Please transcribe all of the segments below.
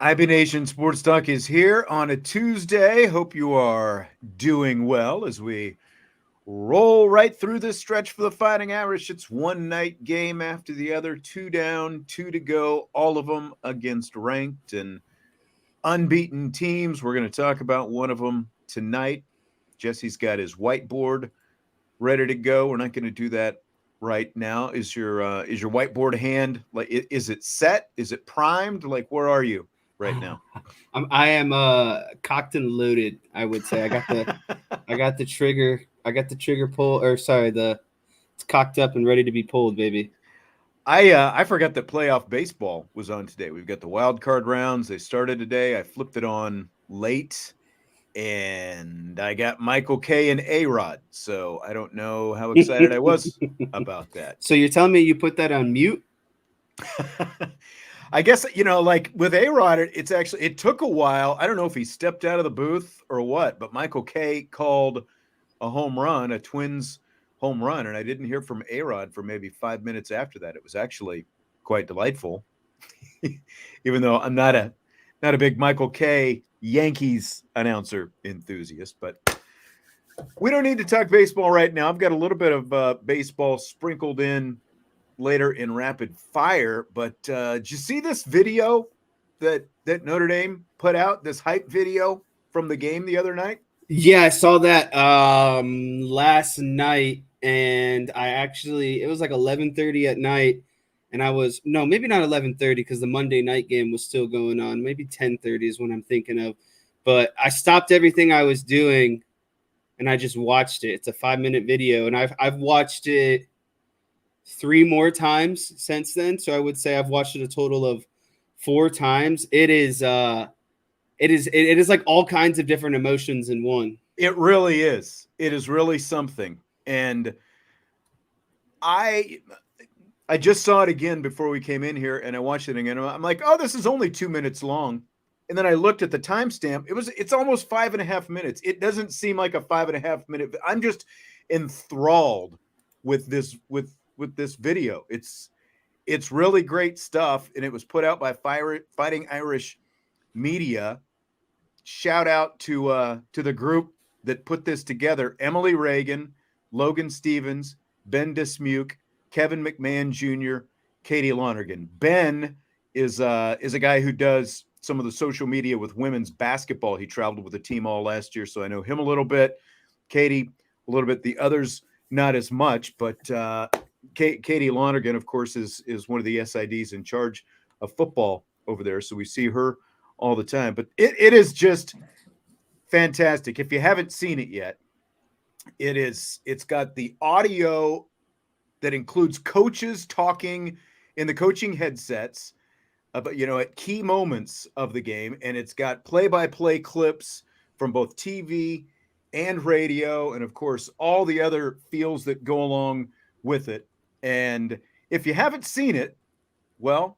IB Nation Sports Talk is here on a Tuesday. Hope you are doing well as we roll right through this stretch for the Fighting Irish. It's one night game after the other, two down, two to go, all of them against ranked and unbeaten teams. We're going to talk about one of them tonight. Jesse's got his whiteboard ready to go. We're not going to do that right now. Is your whiteboard hand like is it set? Is it primed? Like where are you right now? I am cocked and loaded. I would say I got the trigger. I got the trigger pull, or sorry, the it's cocked up and ready to be pulled, baby. I forgot that playoff baseball was on today. We've got the wild card rounds. They started today. I flipped it on late, and I got Michael K and A Rod. So I don't know how excited I was about that. So you're telling me you put that on mute? I guess like with A Rod, it took a while. I don't know if he stepped out of the booth or what, but Michael K called a home run, a Twins home run, and I didn't hear from A Rod for maybe 5 minutes after that. It was actually quite delightful, even though I'm not a big Michael K Yankees announcer enthusiast. But we don't need to talk baseball right now. I've got a little bit of baseball sprinkled in later in rapid fire. But did you see this video that Notre Dame put out? This hype video from the game the other night? Yeah, I saw that last night, and it was like 11:30 at night, and maybe not 11:30 because the Monday night game was still going on. Maybe 10:30 is when I'm thinking of, but I stopped everything I was doing, and I just watched it. It's a 5-minute video, and I've watched it 3 more times since then. So I would say I've watched it a total of 4 times. It is like all kinds of different emotions in one. It really is. It is really something. And I just saw it again before we came in here, and I watched it again. I'm like, oh, this is only 2 minutes long. And then I looked at the timestamp. It's almost 5.5 minutes. It doesn't seem like a 5.5 minute. I'm just enthralled with this video. It's really great stuff, and it was put out by Fighting Irish Media. Shout out to the group that put this together: Emily Reagan, Logan Stevens, Ben Dismuke, Kevin McMahon Jr., Katie Lonergan. Ben is a guy who does some of the social media with women's basketball. He traveled with the team all last year, so I know him a little bit. Katie a little bit. The others not as much, but Katie Lonergan, of course, is one of the SIDs in charge of football over there, so we see her all the time. But it is just fantastic. If you haven't seen it yet, it's got the audio that includes coaches talking in the coaching headsets about at key moments of the game, and it's got play-by-play clips from both TV and radio, and of course all the other feels that go along with it. And if you haven't seen it, well,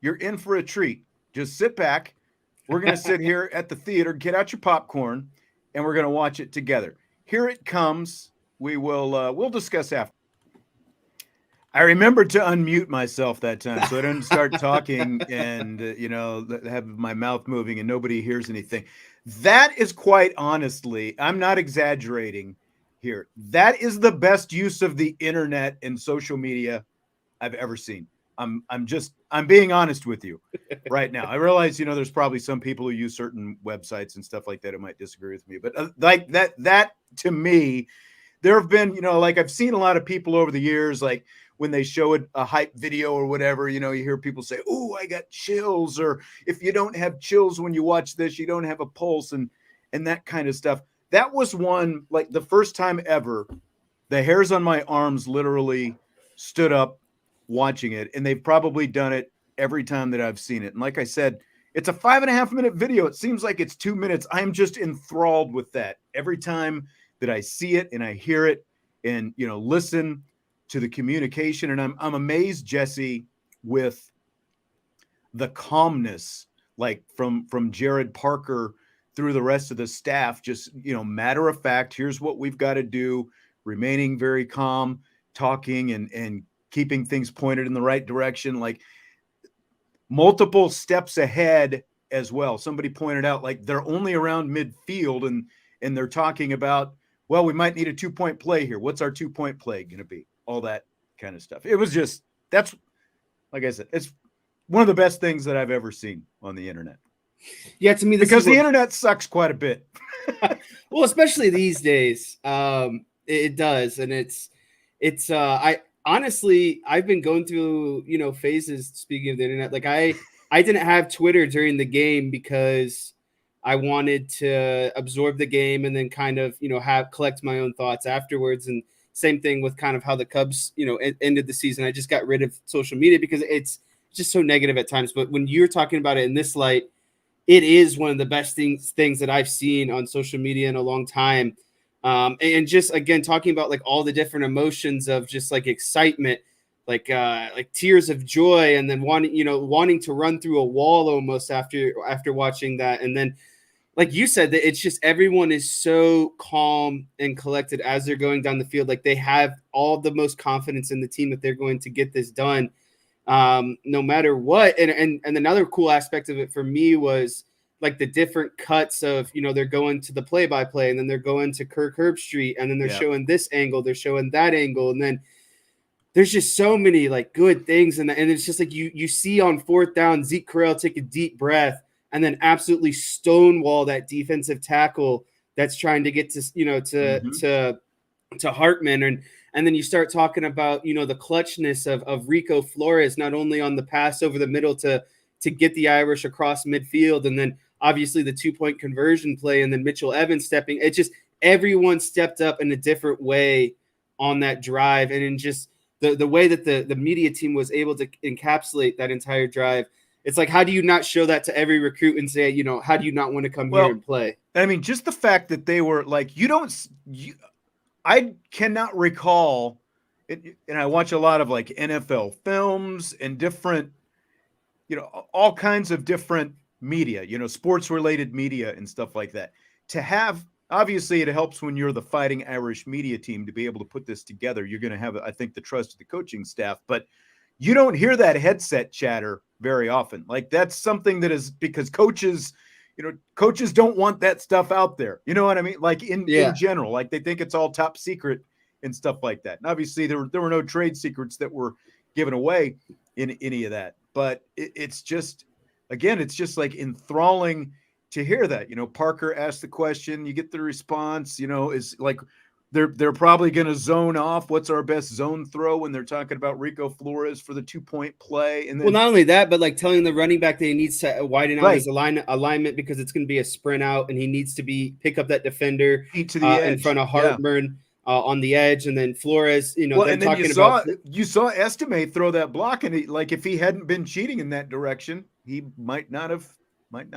you're in for a treat. Just sit back. We're going to sit here at the theater, get out your popcorn, and we're going to watch it together. Here it comes. We'll discuss after. I remembered to unmute myself that time so I didn't start talking and have my mouth moving and nobody hears anything. That is quite honestly, I'm not exaggerating here. That is the best use of the internet and social media I've ever seen. I'm being honest with you right now. I realize, there's probably some people who use certain websites and stuff like that who might disagree with me, but like that to me, there have been, like I've seen a lot of people over the years, like when they show a hype video or whatever, you hear people say, "Oh, I got chills," or if you don't have chills when you watch this, you don't have a pulse, and that kind of stuff. That was one, like the first time ever, the hairs on my arms literally stood up watching it, and they've probably done it every time that I've seen it. And like I said, it's a 5.5 minute video. It seems like it's 2 minutes. I'm just enthralled with that every time that I see it and I hear it and listen to the communication. And I'm amazed, Jesse, with the calmness, like from Jared Parker through the rest of the staff. Just matter of fact, here's what we've got to do, remaining very calm, talking and keeping things pointed in the right direction, like multiple steps ahead as well. Somebody pointed out, like, they're only around midfield, and they're talking about, well, we might need a 2-point play here. What's our 2-point play going to be? All that kind of stuff. It was just, that's, like I said, it's one of the best things that I've ever seen on the internet. Yeah, to me, because the internet sucks quite a bit. Well, especially these days, it does, and it's. I honestly, I've been going through phases. Speaking of the internet, like I didn't have Twitter during the game because I wanted to absorb the game and then kind of collect my own thoughts afterwards. And same thing with kind of how the Cubs ended the season. I just got rid of social media because it's just so negative at times. But when you're talking about it in this light, it is one of the best things that I've seen on social media in a long time. And just, again, talking about like all the different emotions of just like excitement, like tears of joy, and then wanting to run through a wall almost after watching that. And then, like you said, that it's just everyone is so calm and collected as they're going down the field. Like they have all the most confidence in the team that they're going to get this done. No matter what. And another cool aspect of it for me was like the different cuts of, they're going to the play-by-play, and then they're going to Kirk Herbstreit, and then they're showing this angle, they're showing that angle. And then there's just so many like good things. And it's just like you see on fourth down, Zeke Correll take a deep breath and then absolutely stonewall that defensive tackle that's trying to get to Hartman. And then you start talking about, the clutchness of Rico Flores, not only on the pass over the middle to get the Irish across midfield, and then obviously the 2-point conversion play, and then Mitchell Evans stepping. It just, everyone stepped up in a different way on that drive. And in just the way that the media team was able to encapsulate that entire drive, it's like, how do you not show that to every recruit and say, how do you not want to come here and play? I mean, just the fact that they were like, I cannot recall it, and I watch a lot of like NFL films and different, all kinds of different media, sports related media and stuff like that. To have, obviously it helps when you're the Fighting Irish media team to be able to put this together. You're going to have, I think, the trust of the coaching staff, but you don't hear that headset chatter very often. Like that's something that is because coaches don't want that stuff out there. You know what I mean? Like in general, like they think it's all top secret and stuff like that. And obviously there were no trade secrets that were given away in any of that, but it's just, again, it's just like enthralling to hear that, Parker asked the question, you get the response, is like, they're probably going to zone off. What's our best zone throw when they're talking about Rico Flores for the 2-point play? And then, well, not only that, but like telling the running back that he needs to widen out his alignment because it's going to be a sprint out, and he needs to pick up that defender to the edge in front of Hartman on the edge, and then Flores. And then you saw Estime throw that block, and if he hadn't been cheating in that direction, he might not have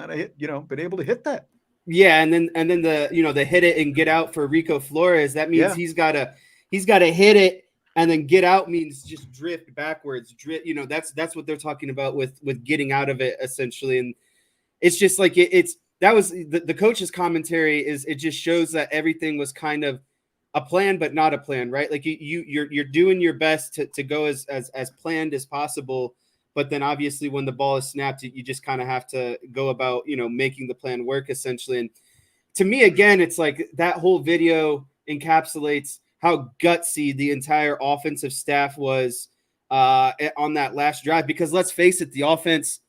hit, been able to hit that. Yeah, and then the hit it and get out for Rico Flores. That means he's got to hit it, and then get out means just drift backwards. That's what they're talking about with getting out of it essentially. And it's just like that was the coach's commentary. It just shows that everything was kind of a plan, but not a plan, right? Like you're doing your best to go as planned as possible. But then obviously when the ball is snapped, you just kind of have to go about, making the plan work essentially. And to me, again, it's like that whole video encapsulates how gutsy the entire offensive staff was on that last drive. Because let's face it, the offense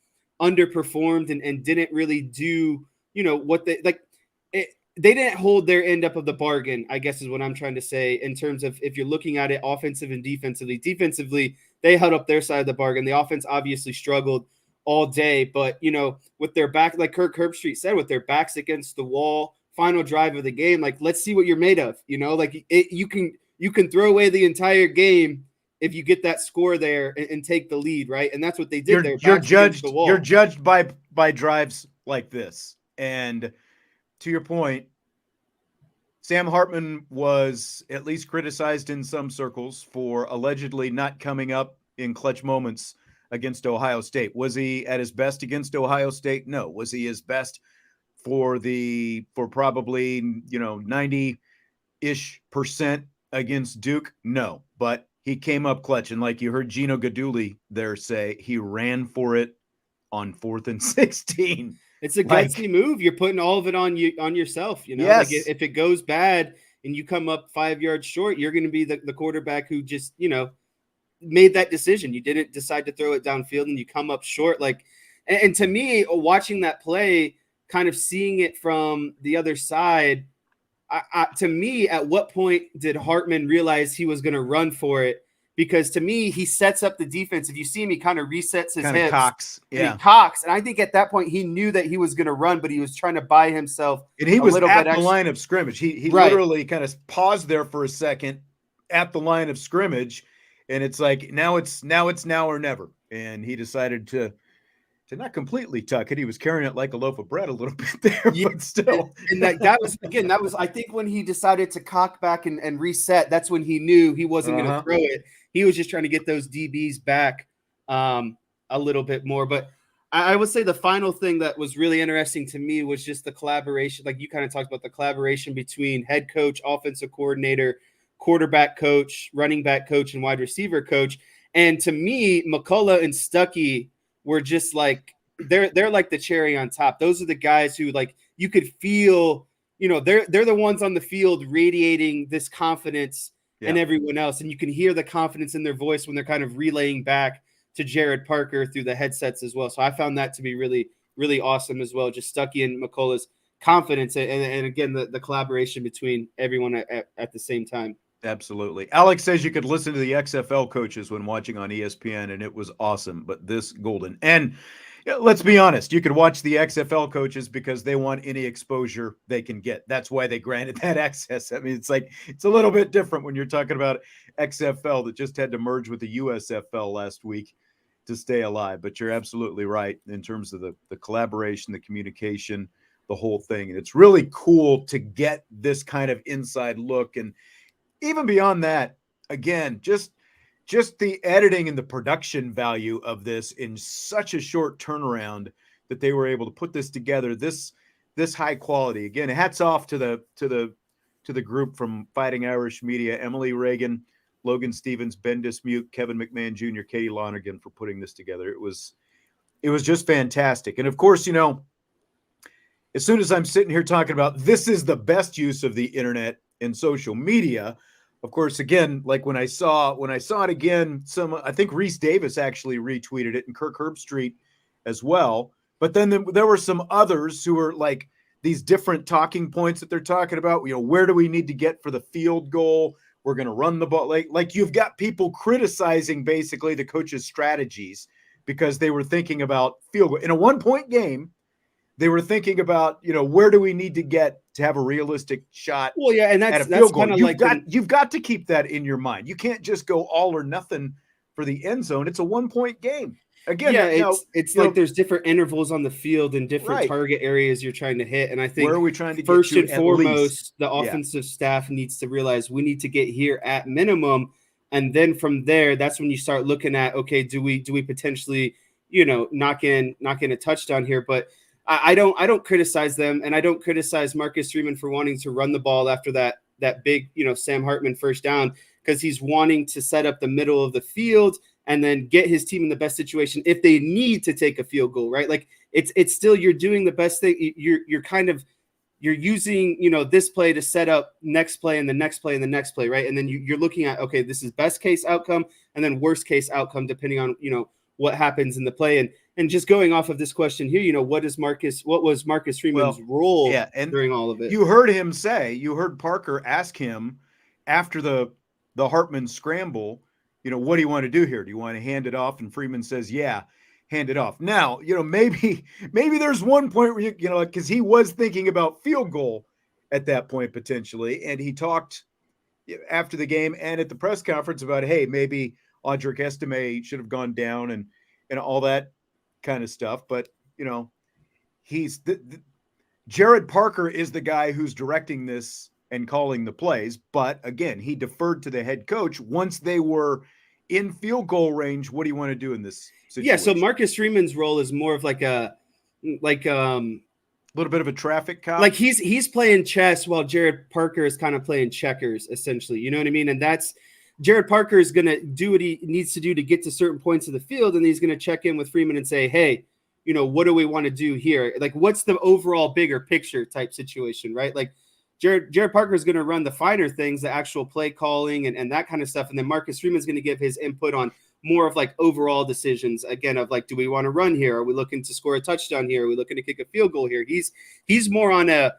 underperformed and didn't really do, what they like. They didn't hold their end up of the bargain, I guess is what I'm trying to say, in terms of if you're looking at it offensive and defensively. Defensively, they held up their side of the bargain. The offense obviously struggled all day, but, with their back, like Kirk Herbstreit said, with their backs against the wall, final drive of the game, like, let's see what you're made of, you can throw away the entire game if you get that score there and take the lead, right? And that's what they did. You're judged by drives like this. And to your point, Sam Hartman was at least criticized in some circles for allegedly not coming up in clutch moments against Ohio State. Was he at his best against Ohio State? No. Was he his best for probably, 90-ish% against Duke? No. But he came up clutch. And like you heard Gino Gaduli there say, he ran for it on 4th and 16. It's a Like, gutsy move. You're putting all of it on yourself. Like yes. if it goes bad and you come up 5 yards short, you're going to be the quarterback who just made that decision. You didn't decide to throw it downfield, and you come up short. Like, and to me, watching that play, kind of seeing it from the other side, to me, at what point did Hartman realize he was going to run for it? Because to me, he sets up the defense. If you see him, he kind of resets his hips. Cocks. And he cocks. And I think at that point, he knew that he was going to run, but he was trying to buy himself and he was little at bit the extra. line of scrimmage. He literally kind of paused there for a second at the line of scrimmage. And it's like, now it's now or never. And he decided to not completely tuck it. He was carrying it like a loaf of bread a little bit there, but still. And that was, I think when he decided to cock back and reset, that's when he knew he wasn't going to throw it. He was just trying to get those DBs back a little bit more. But I would say the final thing that was really interesting to me was just the collaboration. Like you kind of talked about the collaboration between head coach, offensive coordinator, quarterback coach, running back coach, and wide receiver coach. And to me, McCullough and Stuckey were just like, they're like the cherry on top. Those are the guys who, like, you could feel, they're the ones on the field radiating this confidence and everyone else. And you can hear the confidence in their voice when they're kind of relaying back to Jared Parker through the headsets as well. So I found that to be really, really awesome as well. Just Stuckey and McCullough's confidence. And again, the collaboration between everyone at the same time. Absolutely. Alex says you could listen to the XFL coaches when watching on ESPN, and it was awesome, but this golden. And let's be honest, you could watch the XFL coaches because they want any exposure they can get. That's why they granted that access. I mean, it's a little bit different when you're talking about XFL that just had to merge with the USFL last week to stay alive. But you're absolutely right in terms of the collaboration, the communication, the whole thing. And it's really cool to get this kind of inside look. And even beyond that, again, just the editing and the production value of this in such a short turnaround that they were able to put this together, this high quality. Again, hats off to the group from Fighting Irish Media, Emily Reagan, Logan Stevens, Ben Dismute, Kevin McMahon Jr., Katie Lonergan for putting this together. It was just fantastic. And of course, as soon as I'm sitting here talking about this is the best use of the internet and social media, of course, again, like when I saw it again, I think Reese Davis actually retweeted it and Kirk Herbstreit as well. But then there were some others who were like these different talking points that they're talking about. Where do we need to get for the field goal? We're going to run the ball. Like you've got people criticizing basically the coach's strategies because they were thinking about field goal in a 1-point game. They were thinking about, where do we need to get to have a realistic shot? Well, yeah, and at a field goal. You've got to keep that in your mind. You can't just go all or nothing for the end zone. It's a 1-point game. Again, it's like there's different intervals on the field and different target areas you're trying to hit. And I think where are we trying to first get and foremost, the offensive staff needs to realize we need to get here at minimum. And then from there, that's when you start looking at, okay, do we potentially, knock in a touchdown here? But I don't criticize them, and I don't criticize Marcus Freeman for wanting to run the ball after that big, Sam Hartman first down, because he's wanting to set up the middle of the field and then get his team in the best situation if they need to take a field goal, right? Like it's still, you're doing the best thing. You're using, this play to set up next play and the next play and the next play, right? And then you're looking at, okay, this is best case outcome and then worst case outcome depending on, what happens in the play. And just going off of this question here, what was Marcus Freeman's role during all of it? You heard Parker ask him after the Hartman scramble, what do you want to do here? Do you want to hand it off? And Freeman says, yeah, hand it off. Now, maybe there's one point where because he was thinking about field goal at that point potentially. And he talked after the game and at the press conference about, hey, maybe Audric Estime should have gone down and all that kind of stuff. But, he's Jared Parker is the guy who's directing this and calling the plays. But again, he deferred to the head coach once they were in field goal range. What do you want to do in this situation? Yeah. So Marcus Freeman's role is more of like a little bit of a traffic cop. Like he's playing chess while Jared Parker is kind of playing checkers, essentially. You know what I mean? And that's Jared Parker is going to do what he needs to do to get to certain points of the field, and he's going to check in with Freeman and say, hey, what do we want to do here? Like, what's the overall bigger picture type situation, right? Like, Jared Parker is going to run the finer things, the actual play calling and that kind of stuff. And then Marcus Freeman's going to give his input on more of like overall decisions, again, of like, do we want to run here? Are we looking to score a touchdown here? Are we looking to kick a field goal here? He's more on a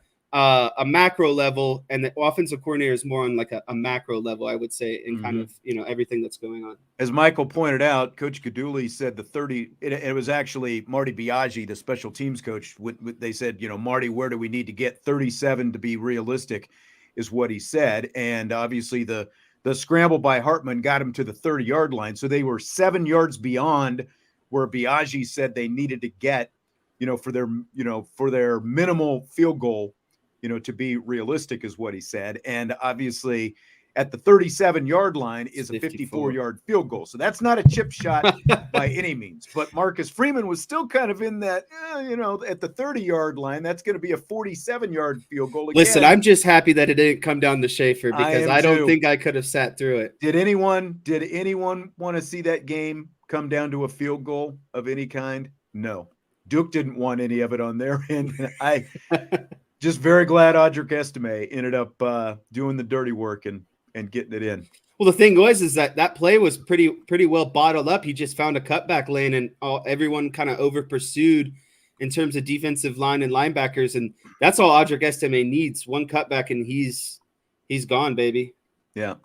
macro level, and the offensive coordinator is more on like a macro level, I would say, in kind of, everything that's going on. As Michael pointed out, Coach Gaduli said it was actually Marty Biaggi, the special teams coach. They said, Marty, where do we need to get 37 to be realistic is what he said. And obviously the scramble by Hartman got him to the 30-yard line. So they were 7 yards beyond where Biaggi said they needed to get, for their minimal field goal, to be realistic is what he said. And obviously at the 37-yard line is a 54-yard field goal. So that's not a chip shot by any means. But Marcus Freeman was still kind of in that, at the 30-yard line, that's going to be a 47-yard field goal again. Listen, I'm just happy that it didn't come down to Schaefer, because I don't think I could have sat through it. Did anyone want to see that game come down to a field goal of any kind? No. Duke didn't want any of it on their end. I just very glad Audric Estime ended up doing the dirty work and getting it in. Well, the thing is that play was pretty well bottled up. He just found a cutback lane, and everyone kind of over pursued in terms of defensive line and linebackers, and that's all Audric Estime needs. One cutback, and he's gone, baby. Yeah.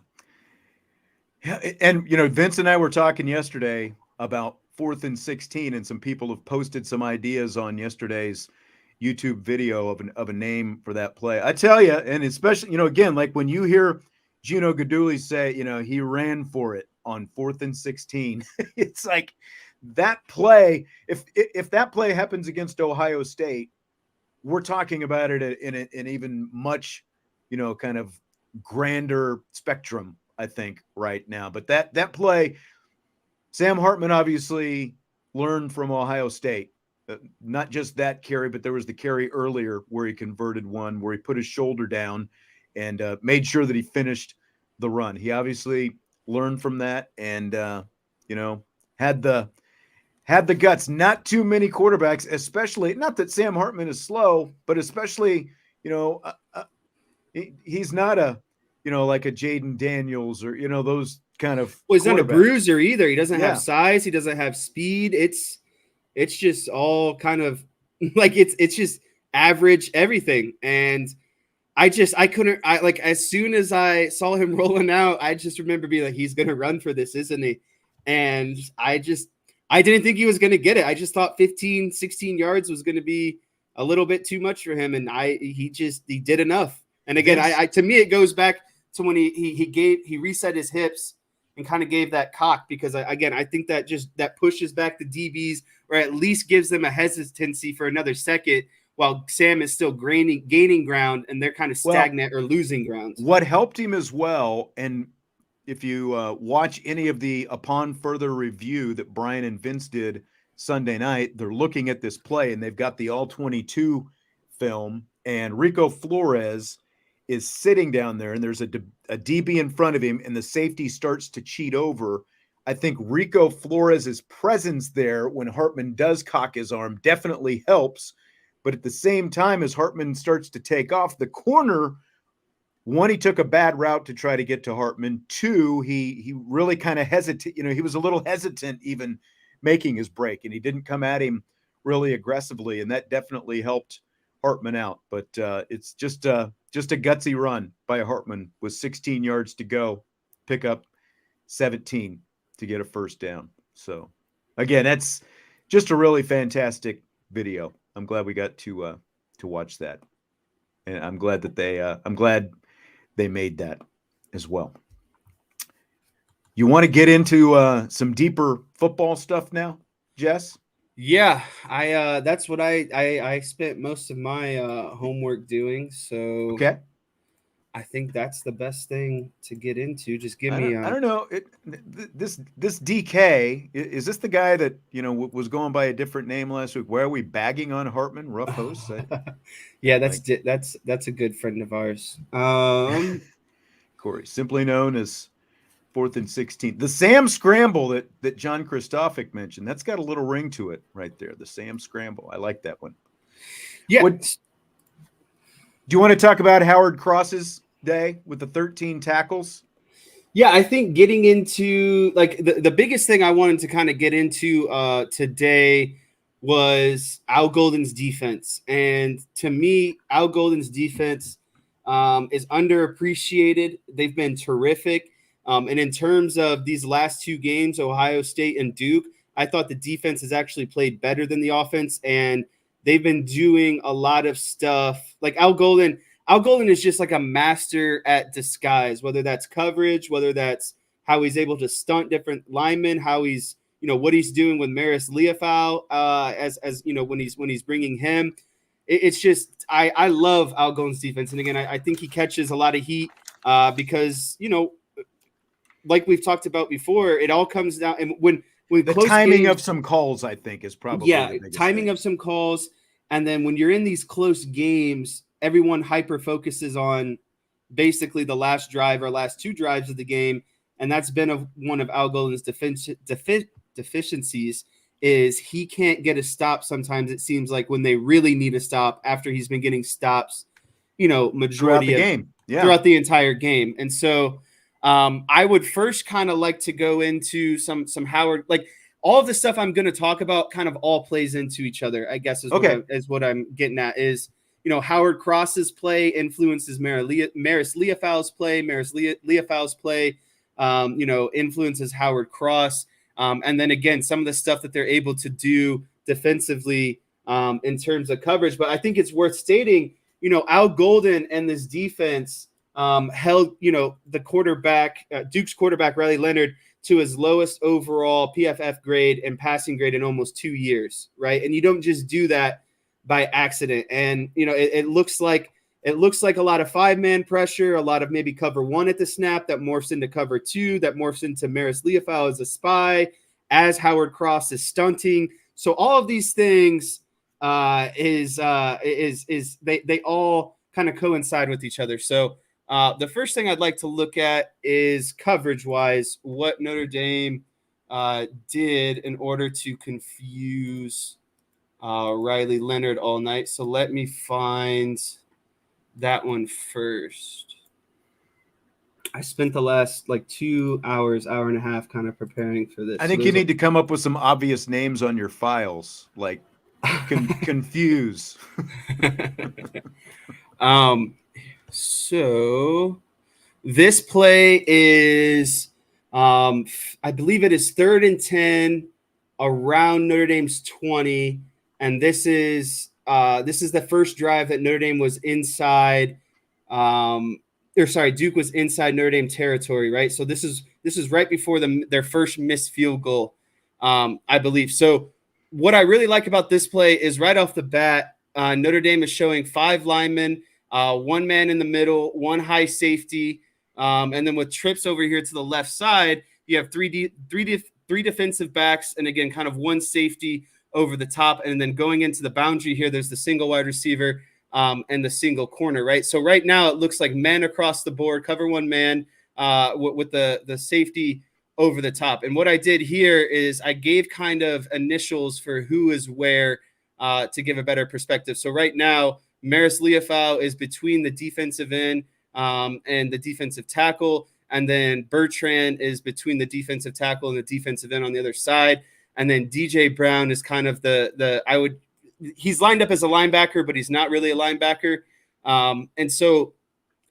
And Vince and I were talking yesterday about 4th and 16, and some people have posted some ideas on yesterday's YouTube video of a name for that play. I tell you, and especially, again, like when you hear Gino Gaduli say, he ran for it on 4th and 16, it's like that play, if that play happens against Ohio State, we're talking about it in an even much, kind of grander spectrum, I think, right now. But that play, Sam Hartman obviously learned from Ohio State. Not just that carry, but there was the carry earlier where he converted one, where he put his shoulder down and made sure that he finished the run. He obviously learned from that and, had the guts. Not too many quarterbacks, especially, not that Sam Hartman is slow, but especially, he's not a, like a Jaden Daniels or, those kind of. Well, he's not a bruiser either. He doesn't have size. He doesn't have speed. It's just all kind of like it's just average everything. And I couldn't like, as soon as I saw him rolling out, I just remember being like, he's gonna run for this, isn't he? And I didn't think he was gonna get it. I just thought 15, 16 yards was gonna be a little bit too much for him, and he did enough. And again, I to me it goes back to when he reset his hips and kind of gave that cock, because I think that pushes back the DBs, or at least gives them a hesitancy for another second, while Sam is still gaining ground, and they're kind of stagnant or losing ground. What helped him as well, and if you watch any of the Upon Further review that Brian and Vince did Sunday night, they're looking at this play, and they've got the All-22 film, and Rico Flores is sitting down there, and there's a DB in front of him, and the safety starts to cheat over. I think Rico Flores' presence there when Hartman does cock his arm definitely helps. But at the same time, as Hartman starts to take off, the corner, one, he took a bad route to try to get to Hartman. Two, he really kind of hesitated. He was a little hesitant even making his break, and he didn't come at him really aggressively, and that definitely helped Hartman out. But it's just a gutsy run by Hartman with 16 yards to go, pick up 17 to get a first down. So again, that's just a really fantastic video. I'm glad we got to watch that, and I'm glad that they made that as well. You want to get into some deeper football stuff now, Jess? Yeah, that's what I spent most of my homework doing. So okay, I think that's the best thing to get into. Just give me. I don't know. This DK, is this the guy that was going by a different name last week? Why are we bagging on Hartman? Rough host. Yeah, that's a good friend of ours. Corey, simply known as 4th and 16. The Sam Scramble that John Kristofik mentioned, that's got a little ring to it right there. The Sam Scramble. I like that one. Yeah. Do you want to talk about Howard Cross's day with the 13 tackles? Yeah, I think getting into like the biggest thing I wanted to kind of get into today was Al Golden's defense. And to me, Al Golden's defense is underappreciated. They've been terrific. And in terms of these last two games, Ohio State and Duke, I thought the defense has actually played better than the offense. And they've been doing a lot of stuff. Like Al Golden is just like a master at disguise, whether that's coverage, whether that's how he's able to stunt different linemen, how he's, what he's doing with Marist Liufau, as when he's bringing him. It's just, I love Al Golden's defense. And again, I think he catches a lot of heat because, like we've talked about before, it all comes down. And when the timing of some calls, I think, is probably the biggest timing thing. of some calls. And then when you're in these close games, everyone hyper focuses on basically the last drive or last two drives of the game. And that's been one of Al Golden's deficiencies is he can't get a stop. Sometimes it seems like when they really need a stop after he's been getting stops, majority throughout the entire game. And so I would first kind of like to go into some Howard, like all of the stuff I'm going to talk about kind of all plays into each other, I guess is what I'm getting at is, Howard Cross's play influences Marist Liufau's play. Marist Liufau's play, influences Howard Cross. And then again, some of the stuff that they're able to do defensively in terms of coverage. But I think it's worth stating, Al Golden and this defense held, the quarterback, Duke's quarterback, Riley Leonard, to his lowest overall PFF grade and passing grade in almost 2 years, right? And you don't just do that by accident. And it looks like a lot of 5-man pressure, a lot of maybe cover 1 at the snap that morphs into cover 2, that morphs into Marist Liufau as a spy, as Howard Cross is stunting. So all of these things they all kind of coincide with each other. So the first thing I'd like to look at is coverage wise, what Notre Dame did in order to confuse Riley Leonard all night. So let me find that one first. I spent the last 2 hours, hour and a half kind of preparing for this. I think you need to come up with some obvious names on your files, like confuse. So this play is, I believe it is 3rd and 10 around Notre Dame's 20. And this is the first drive that Notre Dame was inside, Duke was inside Notre Dame territory, right? So this is right before their first missed field goal, I believe. So what I really like about this play is right off the bat, Notre Dame is showing 5 linemen, 1 man in the middle, 1 high safety, and then with trips over here to the left side, you have three defensive backs, and again, kind of 1 safety over the top. And then going into the boundary here, there's the single wide receiver and the single corner, right? So right now it looks like man across the board, cover 1 man with the safety over the top. And what I did here is I gave kind of initials for who is where to give a better perspective. So right now, Marist Liufau is between the defensive end and the defensive tackle. And then Bertrand is between the defensive tackle and the defensive end on the other side. And then DJ Brown is kind of he's lined up as a linebacker, but he's not really a linebacker. And so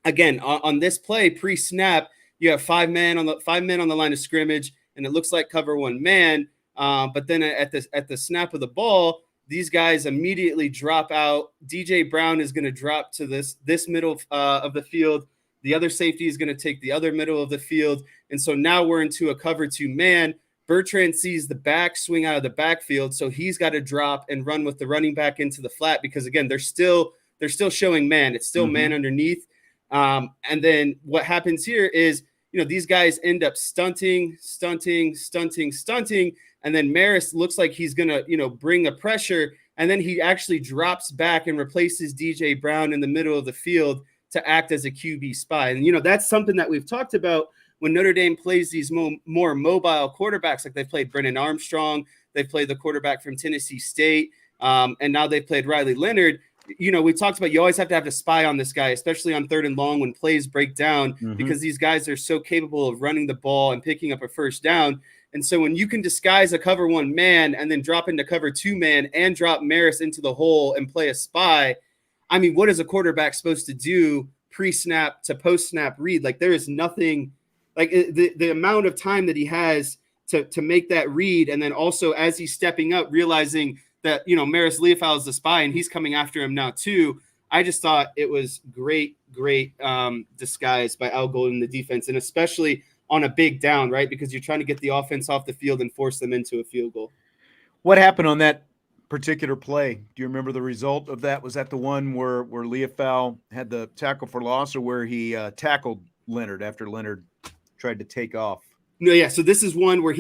again, on this play pre-snap, you have 5 men on the line of scrimmage, and it looks like cover 1 man. But then at the snap of the ball, these guys immediately drop out. DJ Brown is going to drop to this middle of the field. The other safety is going to take the other middle of the field. And so now we're into a cover 2 man. Bertrand sees the back swing out of the backfield, so he's got to drop and run with the running back into the flat because, again, they're still showing man. It's still man underneath. And then what happens here is, these guys end up stunting. And then Marist looks like he's going to, bring a pressure. And then he actually drops back and replaces DJ Brown in the middle of the field to act as a QB spy. And, that's something that we've talked about when Notre Dame plays these more mobile quarterbacks, like they've played Brennan Armstrong, they've played the quarterback from Tennessee State, and now they've played Riley Leonard. We talked about you always have to have a spy on this guy, especially on 3rd and long when plays break down, because these guys are so capable of running the ball and picking up a first down. And so when you can disguise a cover 1 man and then drop into cover 2 man and drop Marist into the hole and play a spy, I mean, what is a quarterback supposed to do pre-snap to post-snap read? Like, there is nothing like the amount of time that he has to make that read. And then also as he's stepping up, realizing that, Marist Liufau is the spy and he's coming after him now too. I just thought it was great disguise by Al Golden, the defense, and especially on a big down, right? Because you're trying to get the offense off the field and force them into a field goal. What happened on that particular play? Do you remember the result of that? Was that the one where Liufau had the tackle for loss, or where he tackled Leonard after Leonard tried to take off? No, yeah. So this is one where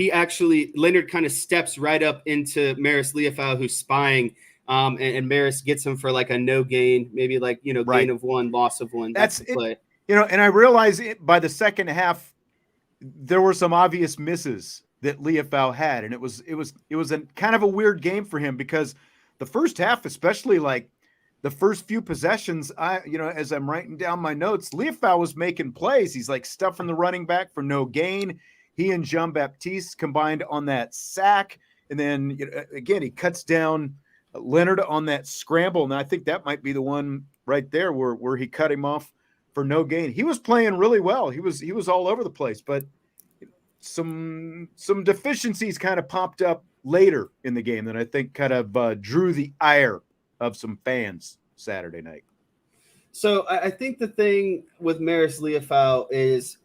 Leonard kind of steps right up into Marist Liufau, who's spying, and Marist gets him for like a no gain, maybe like, gain of 1, loss of 1. That's the play. And I realized by the second half, there were some obvious misses that Liufau had, and it was a kind of a weird game for him, because the first half, especially like the first few possessions, as I'm writing down my notes, Liufau was making plays. He's like stuffing the running back for no gain. He and Jean-Baptiste combined on that sack, and then again he cuts down Leonard on that scramble, and I think that might be the one right there where he cut him off for no gain. He was playing really well. He was all over the place, but some deficiencies kind of popped up later in the game that I think kind of drew the ire of some fans Saturday night. So I think the thing with Marist Liufau is,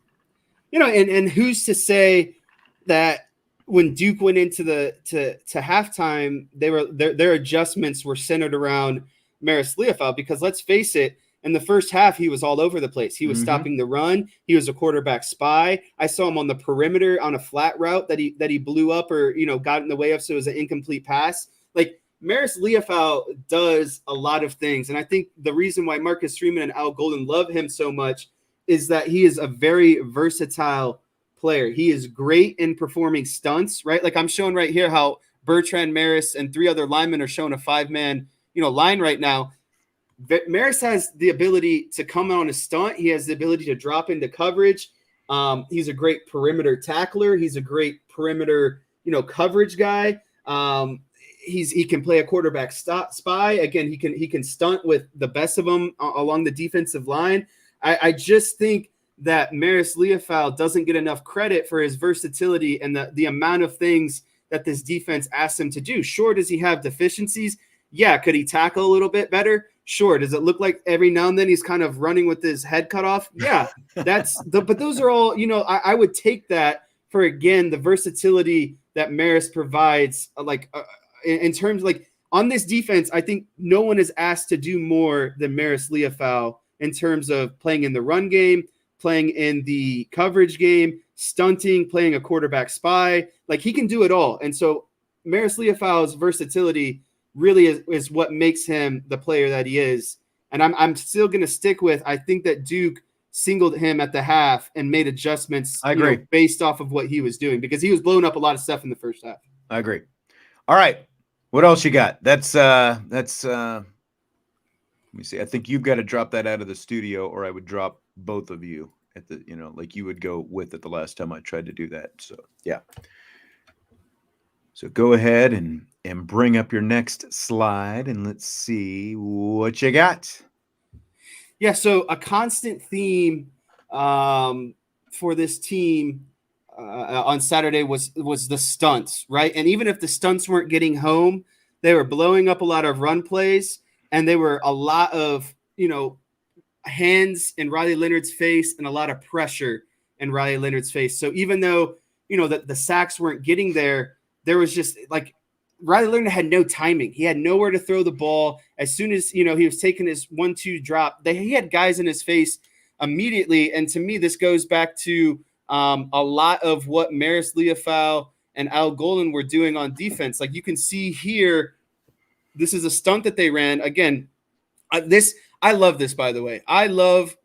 and who's to say that when Duke went into to halftime, their adjustments were centered around Marist Liufau, because let's face it, in the first half, he was all over the place. He was stopping the run. He was a quarterback spy. I saw him on the perimeter on a flat route that he blew up or, got in the way of, so it was an incomplete pass. Like, Marist Liufau does a lot of things. And I think the reason why Marcus Freeman and Al Golden love him so much is that he is a very versatile player. He is great in performing stunts, right? Like, I'm showing right here how Bertrand, Marist, and 3 other linemen are showing a 5-man, line right now. Marist has the ability to come on a stunt. He has the ability to drop into coverage. He's a great perimeter tackler. He's a great perimeter, coverage guy. He can play a quarterback spy. Again, he can stunt with the best of them along the defensive line. I just think that Marist Liufau doesn't get enough credit for his versatility and the amount of things that this defense asks him to do. Sure, does he have deficiencies? Yeah. Could he tackle a little bit better? Sure. Does it look like every now and then he's kind of running with his head cut off? Yeah. But those are all, I would take that for, again, the versatility that Marist provides, in terms like on this defense. I think no one is asked to do more than Marist Liufau in terms of playing in the run game, playing in the coverage game, stunting, playing a quarterback spy. Like, he can do it all. And so Marist Liufau's versatility really is what makes him the player that he is. And I'm still going to stick with, I think that Duke singled him at the half and made adjustments based off of what he was doing, because he was blowing up a lot of stuff in the first half. I agree. All right. What else you got? That's let me see. I think you've got to drop that out of the studio, or I would drop both of you at the, like you would go with it the last time I tried to do that. So, yeah. So go ahead and bring up your next slide, and let's see what you got. Yeah, so a constant theme for this team on Saturday was the stunts, right? And even if the stunts weren't getting home, they were blowing up a lot of run plays, and they were a lot of, hands in Riley Leonard's face and a lot of pressure in Riley Leonard's face. So even though, the sacks weren't getting there was just like Riley Leonard had no timing. He had nowhere to throw the ball. As soon as, he was taking his 1-2 drop, he had guys in his face immediately. And to me, this goes back to a lot of what Marist Liufau and Al Golden were doing on defense. Like, you can see here, this is a stunt that they ran. Again, I love this, by the way. I love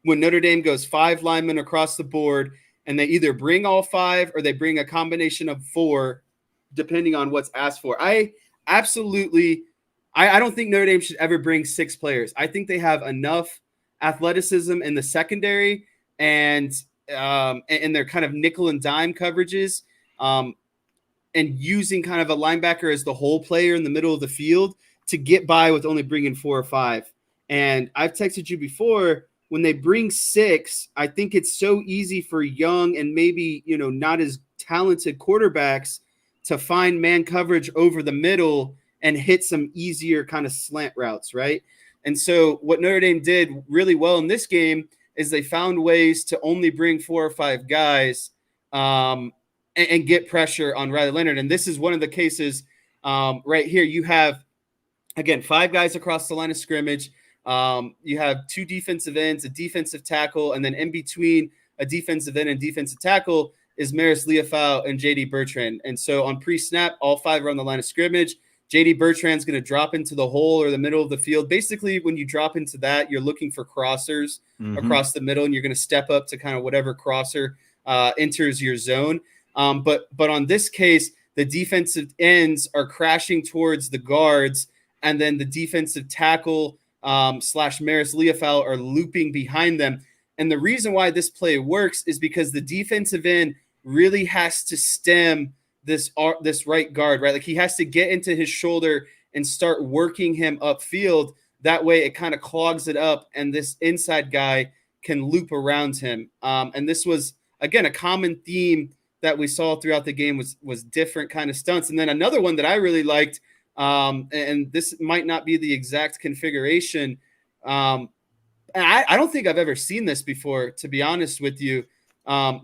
when Notre Dame goes 5 linemen across the board and they either bring all 5 or they bring a combination of 4, depending on what's asked for. I don't think Notre Dame should ever bring 6 players. I think they have enough athleticism in the secondary and their kind of nickel and dime coverages, and using kind of a linebacker as the whole player in the middle of the field to get by with only bringing 4 or 5. And I've texted you before, when they bring 6, I think it's so easy for young and maybe, not as talented quarterbacks to find man coverage over the middle and hit some easier kind of slant routes, right? And so what Notre Dame did really well in this game is they found ways to only bring 4 or 5 guys and get pressure on Riley Leonard. And this is one of the cases right here. You have, again, 5 guys across the line of scrimmage. You have 2 defensive ends, a defensive tackle, and then in between a defensive end and defensive tackle is Marist, Liufau, and J.D. Bertrand. And so on pre-snap, all 5 are on the line of scrimmage. J.D. Bertrand's going to drop into the hole or the middle of the field. Basically, when you drop into that, you're looking for crossers across the middle, and you're going to step up to kind of whatever crosser enters your zone. But on this case, the defensive ends are crashing towards the guards, and then the defensive tackle / Marist, Liufau are looping behind them. And the reason why this play works is because the defensive end really has to stem this right guard, right? Like he has to get into his shoulder and start working him upfield. That way it kind of clogs it up, and this inside guy can loop around him. And this was, again, a common theme that we saw throughout the game was different kind of stunts. And then another one that I really liked, and this might not be the exact configuration. And I don't think I've ever seen this before, to be honest with you.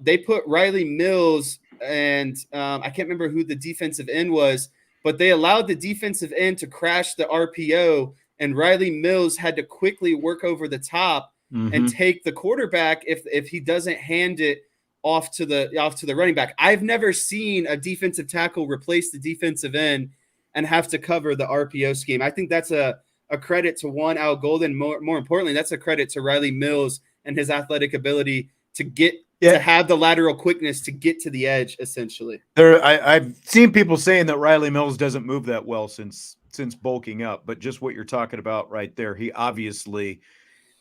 They put Riley Mills and I can't remember who the defensive end was, but they allowed the defensive end to crash the RPO, and Riley Mills had to quickly work over the top and take the quarterback if he doesn't hand it off to the running back. I've never seen a defensive tackle replace the defensive end and have to cover the RPO scheme. I think that's a credit to Al Golden. More importantly, that's a credit to Riley Mills and his athletic ability to get to have the lateral quickness to get to the edge, essentially. I've seen people saying that Riley Mills doesn't move that well since bulking up, but just what you're talking about right there, he obviously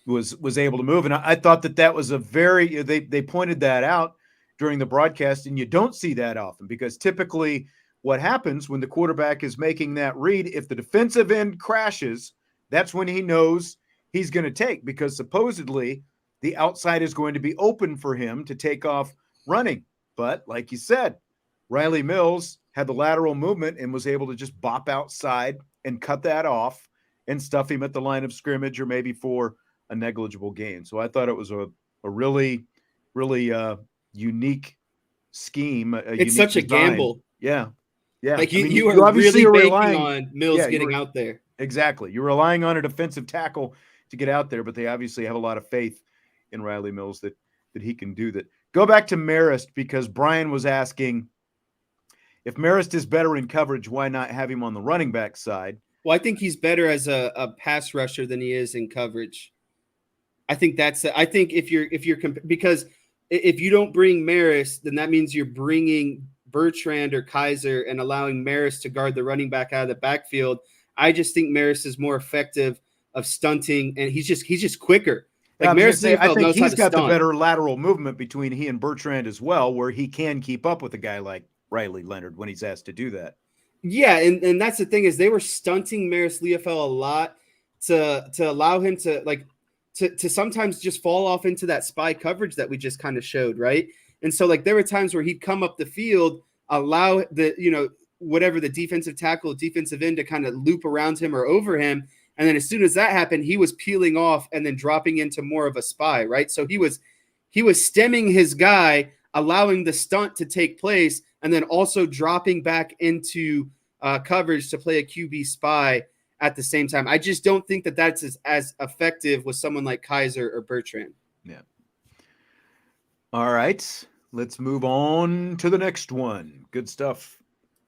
was able to move. And I thought that was a very, they pointed that out during the broadcast, and you don't see that often, because typically what happens when the quarterback is making that read, if the defensive end crashes, that's when he knows he's going to take, because supposedly the outside is going to be open for him to take off running. But like you said, Riley Mills had the lateral movement and was able to just bop outside and cut that off and stuff him at the line of scrimmage, or maybe for a negligible gain. So I thought it was a really, really unique scheme. It's such a gamble. Yeah. Yeah. Like you are obviously really banking on Mills getting out there. Exactly. You're relying on a defensive tackle to get out there, but they obviously have a lot of faith in Riley Mills that he can do that. Go back to Marist, because Brian was asking, if Marist is better in coverage, why not have him on the running back side? Well, I think he's better as a pass rusher than he is in coverage. I think because if you don't bring Marist, then that means you're bringing Bertrand or Kaiser and allowing Marist to guard the running back out of the backfield. I just think Marist is more effective of stunting, and he's just quicker. Like Marist, I think he's got the better lateral movement between he and Bertrand as well, where he can keep up with a guy like Riley Leonard when he's asked to do that. Yeah, and that's the thing, is they were stunting Marist Liufau a lot to allow him to sometimes just fall off into that spy coverage that we just kind of showed, right? And so there were times where he'd come up the field, allow whatever the defensive tackle, defensive end to kind of loop around him or over him. And then as soon as that happened, he was peeling off and then dropping into more of a spy, right? So he was stemming his guy, allowing the stunt to take place, and then also dropping back into coverage to play a QB spy at the same time. I just don't think that that's as effective with someone like Kaiser or Bertrand. Yeah. All right. Let's move on to the next one. Good stuff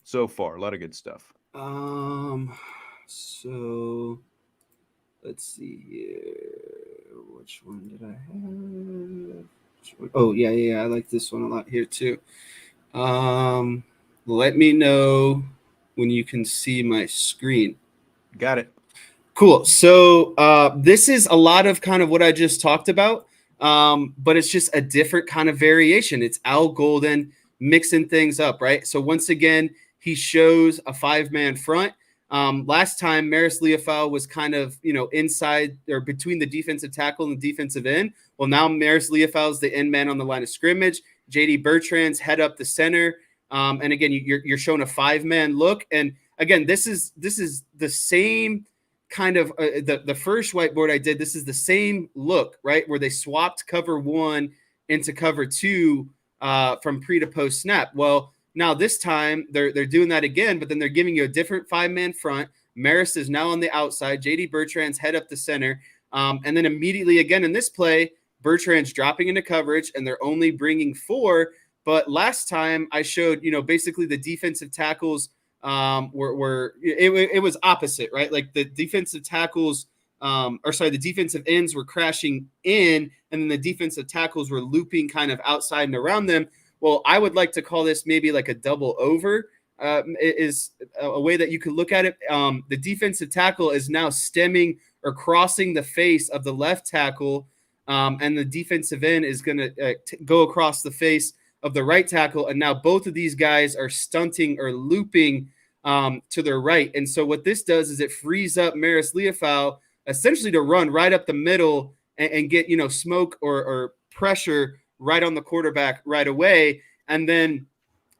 so far. A lot of good stuff. So let's see here. Which one did I have? Oh yeah. I like this one a lot here too. Let me know when you can see my screen. Got it. Cool. So this is a lot of kind of what I just talked about, but it's just a different kind of variation. It's Al Golden mixing things up, right? So once again, he shows a 5-man front. Last time, Marist Liufau was kind of, inside or between the defensive tackle and the defensive end. Well, now Marist Liufau is the end man on the line of scrimmage. JD Bertrand's head up the center. And again, you're showing a 5-man look. And again, this is the same kind of the first whiteboard I did. This is the same look, right? Where they swapped cover 1 into cover 2 from pre to post snap. Well, now this time they're doing that again, but then they're giving you a different 5-man front. Marist is now on the outside. JD Bertrand's head up the center. And then immediately again in this play, Bertrand's dropping into coverage and they're only bringing 4. But last time I showed, basically the defensive tackles it was opposite, right? Like the defensive tackles, the defensive ends were crashing in, and then the defensive tackles were looping kind of outside and around them. Well, I would like to call this maybe like a double over. Is a way that you could look at it. The defensive tackle is now stemming or crossing the face of the left tackle, and the defensive end is going to go across the face of the right tackle, and now both of these guys are stunting or looping to their right. And so what this does is it frees up Marist Liufau essentially to run right up the middle and get, smoke or pressure right on the quarterback right away. And then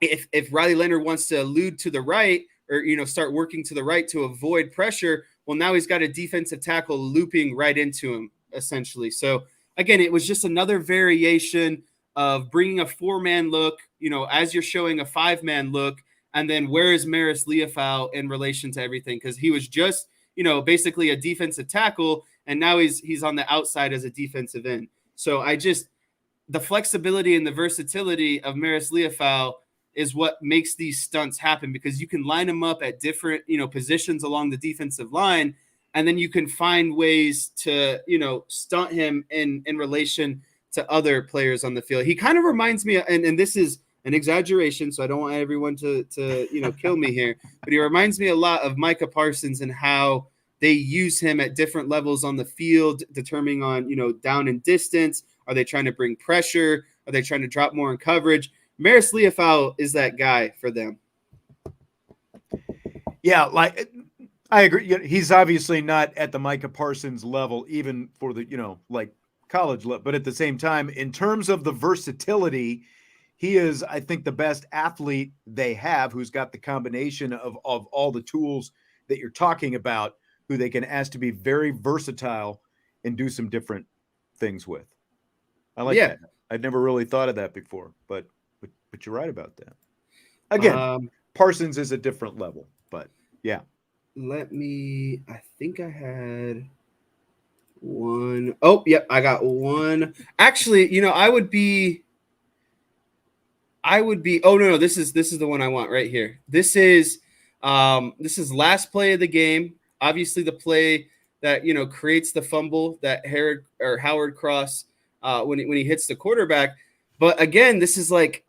if Riley Leonard wants to allude to the right or, start working to the right to avoid pressure, well, now he's got a defensive tackle looping right into him, essentially. So again, it was just another variation of bringing a 4-man look, as you're showing a 5-man look, and then where is Marist Liufau in relation to everything? Because he was just, basically a defensive tackle, and now he's on the outside as a defensive end. So the flexibility and the versatility of Marist Liufau is what makes these stunts happen, because you can line them up at different, positions along the defensive line, and then you can find ways to, stunt him in relation to other players on the field. He kind of reminds me, and this is an exaggeration, so I don't want everyone to kill me here, but he reminds me a lot of Micah Parsons and how they use him at different levels on the field, determining on, down and distance. Are they trying to bring pressure? Are they trying to drop more in coverage? Marist Liufau is that guy for them. Yeah, like I agree. He's obviously not at the Micah Parsons level, even for the, college level. But at the same time, in terms of the versatility, he is, I think, the best athlete they have, who's got the combination of all the tools that you're talking about, who they can ask to be very versatile and do some different things with. I like that. I'd never really thought of that before, but you're right about that. Again, Parsons is a different level, but yeah. I think I had one. Oh, yep, I got one. Actually, I would be, oh no, this is the one I want right here. This is last play of the game. Obviously the play that, creates the fumble that Howard Cross when he hits the quarterback. But again, this is like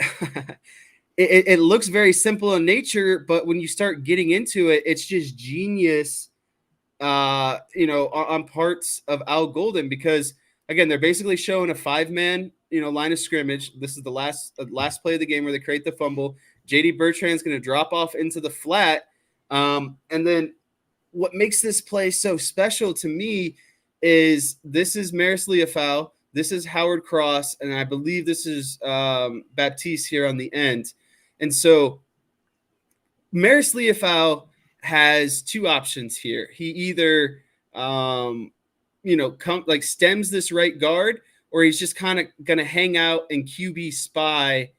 it looks very simple in nature, but when you start getting into it, it's just genius, on parts of Al Golden, because again, they're basically showing a 5-man, line of scrimmage. This is the last play of the game where they create the fumble. JD Bertrand's going to drop off into the flat. And then what makes this play so special to me is this is Marist Liufau. This is Howard Cross, and I believe this is Baptiste here on the end. And so Marist Liufau has two options here. He either, stems this right guard, or he's just kind of going to hang out and QB spy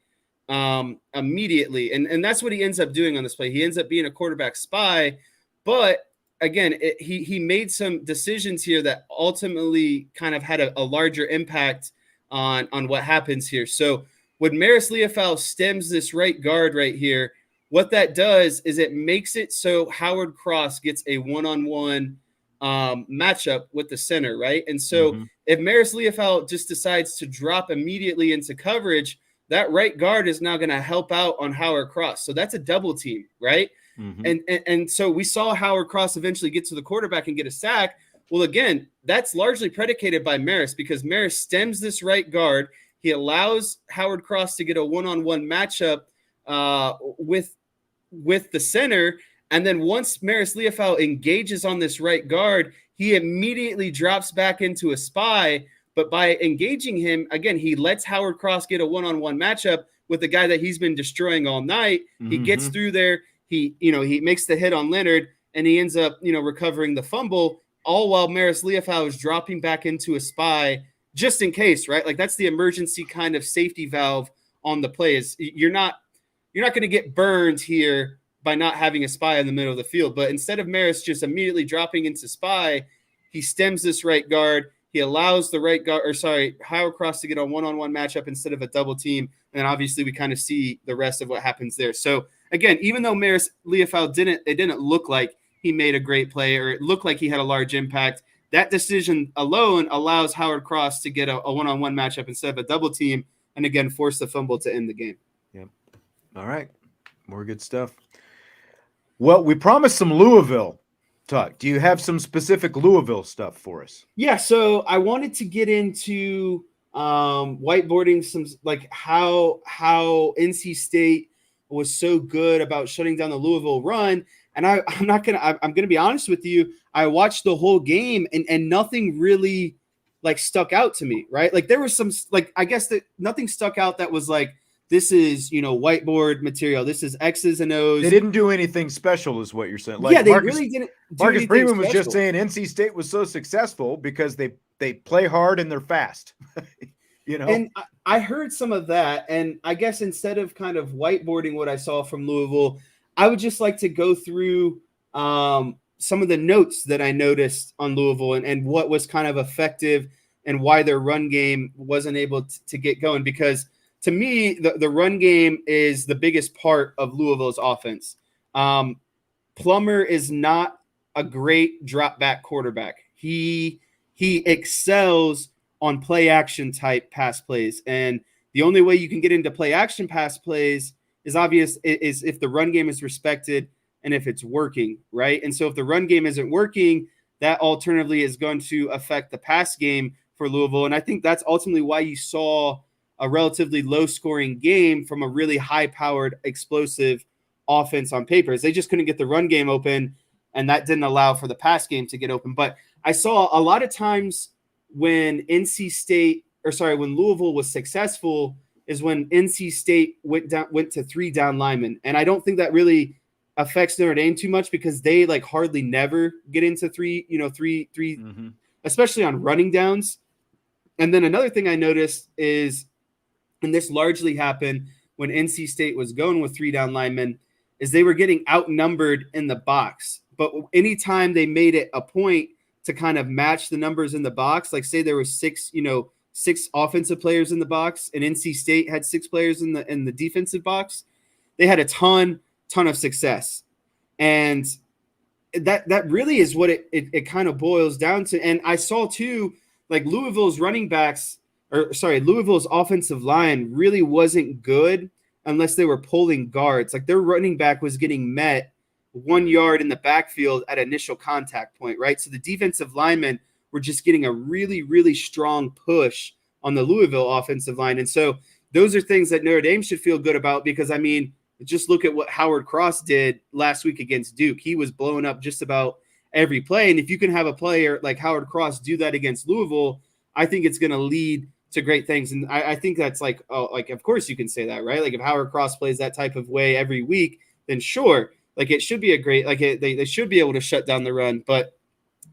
immediately. And that's what he ends up doing on this play. He ends up being a quarterback spy, but again, he made some decisions here that ultimately kind of had a larger impact on what happens here. So when Marist Liufau stems this right guard right here, what that does is it makes it so Howard Cross gets a one-on-one matchup with the center, right? And so if Marist Liufau just decides to drop immediately into coverage, that right guard is now going to help out on Howard Cross. So that's a double team, right? Mm-hmm. And so we saw Howard Cross eventually get to the quarterback and get a sack. Well, again, that's largely predicated by Marist, because Marist stems this right guard. He allows Howard Cross to get a one-on-one matchup with the center. And then once Marist Liufau engages on this right guard, he immediately drops back into a spy. But by engaging him, again, he lets Howard Cross get a one-on-one matchup with the guy that he's been destroying all night. Mm-hmm. He gets through there. He makes the hit on Leonard, and he ends up, recovering the fumble, all while Marist Liufau is dropping back into a spy just in case, right? Like, that's the emergency kind of safety valve on the play. Is you're not going to get burned here by not having a spy in the middle of the field. But instead of Marist just immediately dropping into spy, he stems this right guard. He allows the Howard Cross to get a one-on-one matchup instead of a double team. And then obviously we kind of see the rest of what happens there. So again, even though Marist Liufau didn't look like he made a great play, or it looked like he had a large impact, that decision alone allows Howard Cross to get a one-on-one matchup instead of a double team, and again, force the fumble to end the game. Yep. All right. More good stuff. Well, we promised some Louisville talk. Do you have some specific Louisville stuff for us? Yeah, so I wanted to get into whiteboarding some, like, how NC State was so good about shutting down the Louisville run. And I'm gonna be honest with you. I watched the whole game and nothing really like stuck out to me, right? Like, there was some, like, I guess that nothing stuck out that was like, this is, whiteboard material. This is X's and O's. They didn't do anything special, is what you're saying. Like, yeah, they really didn't. Marcus Freeman was just saying NC State was so successful because they play hard and they're fast. And I heard some of that, and I guess instead of kind of whiteboarding what I saw from Louisville, I would just like to go through some of the notes that I noticed on Louisville and what was kind of effective and why their run game wasn't able to get going. Because to me, the run game is the biggest part of Louisville's offense. Plummer is not a great drop back quarterback. He excels on play action type pass plays. And the only way you can get into play action pass plays is if the run game is respected and if it's working, right? And so if the run game isn't working, that alternatively is going to affect the pass game for Louisville. And I think that's ultimately why you saw a relatively low scoring game from a really high powered, explosive offense on paper. Is they just couldn't get the run game open, and that didn't allow for the pass game to get open. But I saw a lot of times when Louisville was successful is when NC State went to 3 down linemen. And I don't think that really affects Notre Dame too much, because they like hardly never get into three, mm-hmm. especially on running downs. And then another thing I noticed is, and this largely happened when NC State was going with 3 down linemen, is they were getting outnumbered in the box. But anytime they made it a point to kind of match the numbers in the box, like say there were 6 offensive players in the box and NC State had 6 players in the defensive box, they had a ton of success. And that really is what it kind of boils down to. And I saw too, like Louisville's offensive line really wasn't good unless they were pulling guards. Like their running back was getting met 1 yard in the backfield at initial contact point, right? So the defensive linemen were just getting a really, really strong push on the Louisville offensive line. And so those are things that Notre Dame should feel good about, because, I mean, just look at what Howard Cross did last week against Duke. He was blowing up just about every play. And if you can have a player like Howard Cross do that against Louisville, I think it's going to lead to great things. And I think that's like, of course you can say that, right? Like if Howard Cross plays that type of way every week, then sure, like it should be a great, like they should be able to shut down the run. But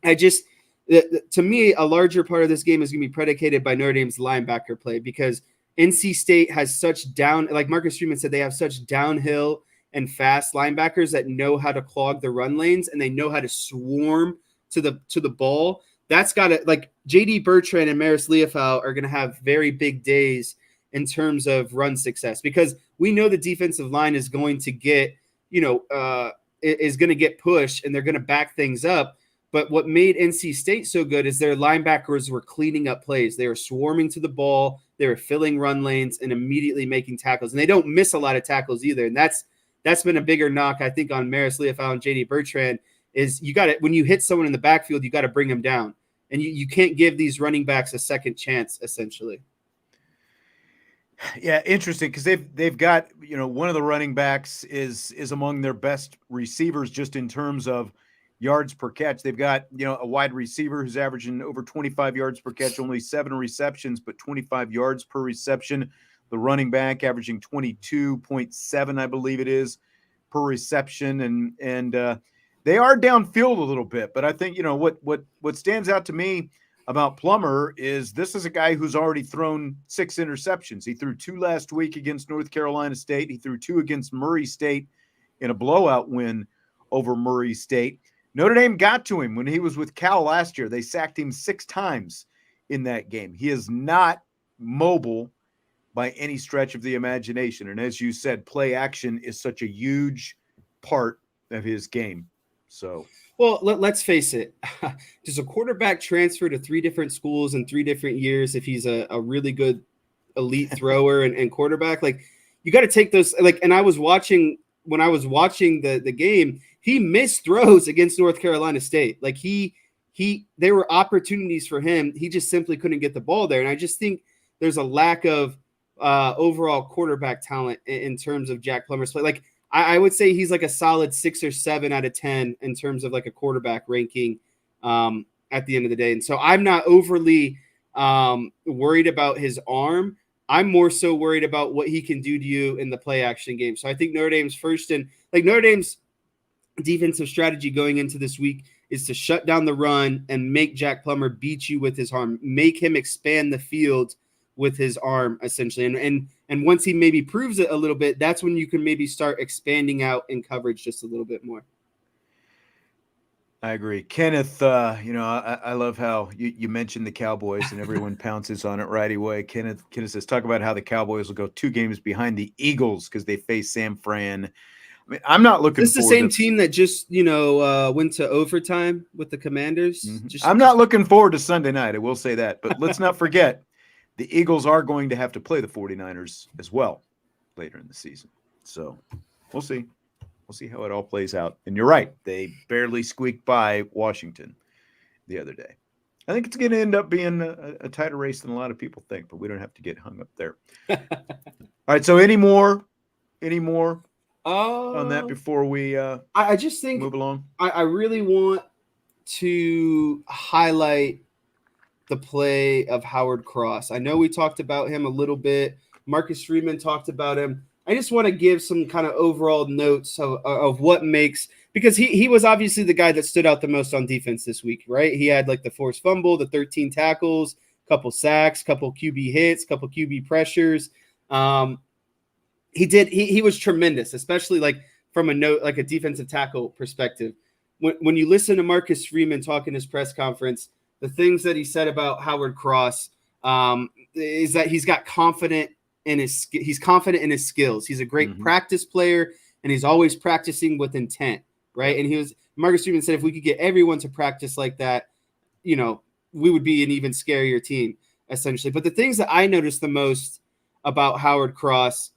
to me, a larger part of this game is going to be predicated by Notre Dame's linebacker play, because NC State has such like Marcus Freeman said, they have such downhill and fast linebackers that know how to clog the run lanes, and they know how to swarm to the ball. That's got to, like, JD Bertrand and Marist Liufau are going to have very big days in terms of run success, because we know the defensive line is going to get, is going to get pushed and they're going to back things up. But what made NC State so good is their linebackers were cleaning up plays. They were swarming to the ball. They were filling run lanes and immediately making tackles. And they don't miss a lot of tackles either. And that's been a bigger knock, I think, on Marist, Liufau, and JD Bertrand is you got it when you hit someone in the backfield, you got to bring them down. And you can't give these running backs a second chance, essentially. Yeah, interesting because they've got, one of the running backs is among their best receivers just in terms of yards per catch. They've got, a wide receiver who's averaging over 25 yards per catch, only 7 receptions, but 25 yards per reception. The running back averaging 22.7, I believe it is, per reception. And they are downfield a little bit, but I think, what stands out to me about Plummer is this is a guy who's already thrown 6 interceptions. He threw 2 last week against North Carolina State. He threw 2 against Murray State in a blowout win over Murray State. Notre Dame got to him when he was with Cal last year. They sacked him 6 times in that game. He is not mobile by any stretch of the imagination. And as you said, play action is such a huge part of his game. So, well, let's face it. Does a quarterback transfer to 3 different schools in 3 different years if he's a really good elite thrower and quarterback? Like, you got to take those. Like, and when I was watching the game, he missed throws against North Carolina State. Like there were opportunities for him. He just simply couldn't get the ball there. And I just think there's a lack of overall quarterback talent in terms of Jack Plummer's play. Like I would say he's like a solid 6 or 7 out of 10 in terms of like a quarterback ranking at the end of the day. And so I'm not overly worried about his arm. I'm more so worried about what he can do to you in the play action game. So I think Notre Dame's Notre Dame's defensive strategy going into this week is to shut down the run and make Jack Plummer beat you with his arm, make him expand the field with his arm, essentially. And once he maybe proves it a little bit, that's when you can maybe start expanding out in coverage just a little bit more. I agree. Kenneth, I love how you mentioned the Cowboys and everyone pounces on it right away. Kenneth says, talk about how the Cowboys will go 2 games behind the Eagles because they face San Fran. I mean, I'm not looking This is the same team that just, went to overtime with the Commanders. Mm-hmm. I'm not looking forward to Sunday night. I will say that. But let's not forget, the Eagles are going to have to play the 49ers as well later in the season. So we'll see. We'll see how it all plays out. And you're right. They barely squeaked by Washington the other day. I think it's going to end up being a tighter race than a lot of people think, but we don't have to get hung up there. All right. So any more on that before we I just think move along? I really want to highlight the play of Howard Cross. I know we talked about him a little bit. Marcus Freeman talked about him. I just want to give some kind of overall notes of what makes, because he was obviously the guy that stood out the most on defense this week, right? He had like the forced fumble, the 13 tackles, couple sacks, couple QB hits, couple QB pressures. He was tremendous, especially like from a defensive tackle perspective. When you listen to Marcus Freeman talk in his press conference, the things that he said about Howard Cross is that he's confident in his skills. He's a great practice player, and he's always practicing with intent, right? And Marcus Freeman said if we could get everyone to practice like that, we would be an even scarier team, essentially. But the things that I noticed the most about Howard Cross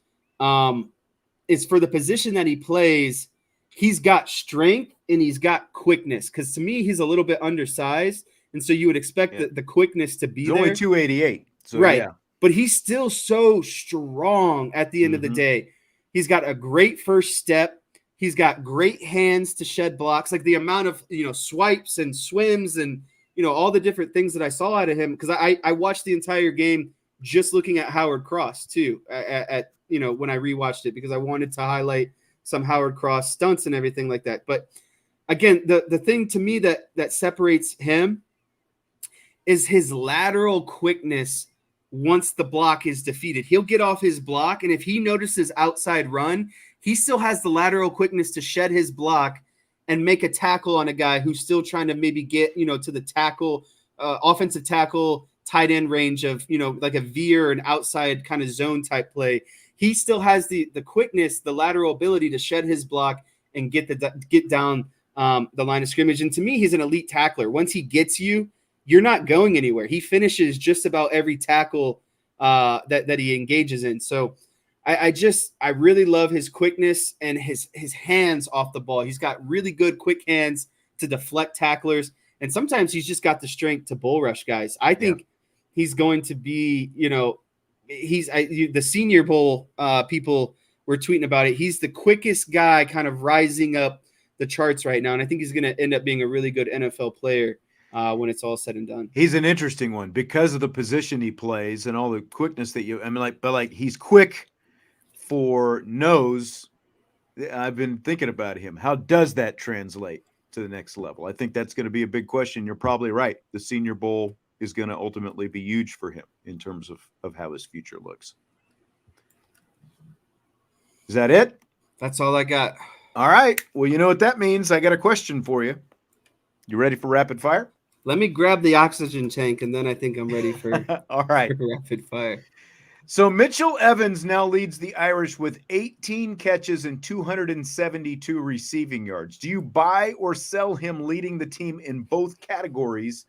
is for the position that he plays, he's got strength and he's got quickness. Because to me, he's a little bit undersized, and so you would expect the quickness to be he's there. Only 288, so right? Yeah. But he's still so strong at the end of the day. He's got a great first step. He's got great hands to shed blocks. Like the amount of swipes and swims and all the different things that I saw out of him, because I watched the entire game just looking at Howard Cross too. At when I rewatched it, because I wanted to highlight some Howard Cross stunts and everything like that. But again, the thing to me that separates him is his lateral quickness. Once the block is defeated, he'll get off his block, and if he notices outside run, he still has the lateral quickness to shed his block and make a tackle on a guy who's still trying to maybe get to the tackle, offensive tackle, tight end range of like a veer or an outside kind of zone type play. He still has the quickness, the lateral ability to shed his block and get down the line of scrimmage. And to me, he's an elite tackler. Once he gets you, you're not going anywhere. He finishes just about every tackle that he engages in. So I really love his quickness and his hands off the ball. He's got really good quick hands to deflect tacklers. And sometimes he's just got the strength to bull rush guys. I think he's going to be, the Senior Bowl people were tweeting about it. He's the quickest guy kind of rising up the charts right now. And I think he's going to end up being a really good NFL player when it's all said and done. He's an interesting one because of the position he plays and all the quickness that he's quick for nose. I've been thinking about him. How does that translate to the next level? I think that's going to be a big question. You're probably right. The Senior Bowl is going to ultimately be huge for him in terms of how his future looks. Is that it? That's all I got. All right. Well, you know what that means. I got a question for you. You ready for rapid fire? Let me grab the oxygen tank, and then I think I'm ready for, all right. for rapid fire. So Mitchell Evans now leads the Irish with 18 catches and 272 receiving yards. Do you buy or sell him leading the team in both categories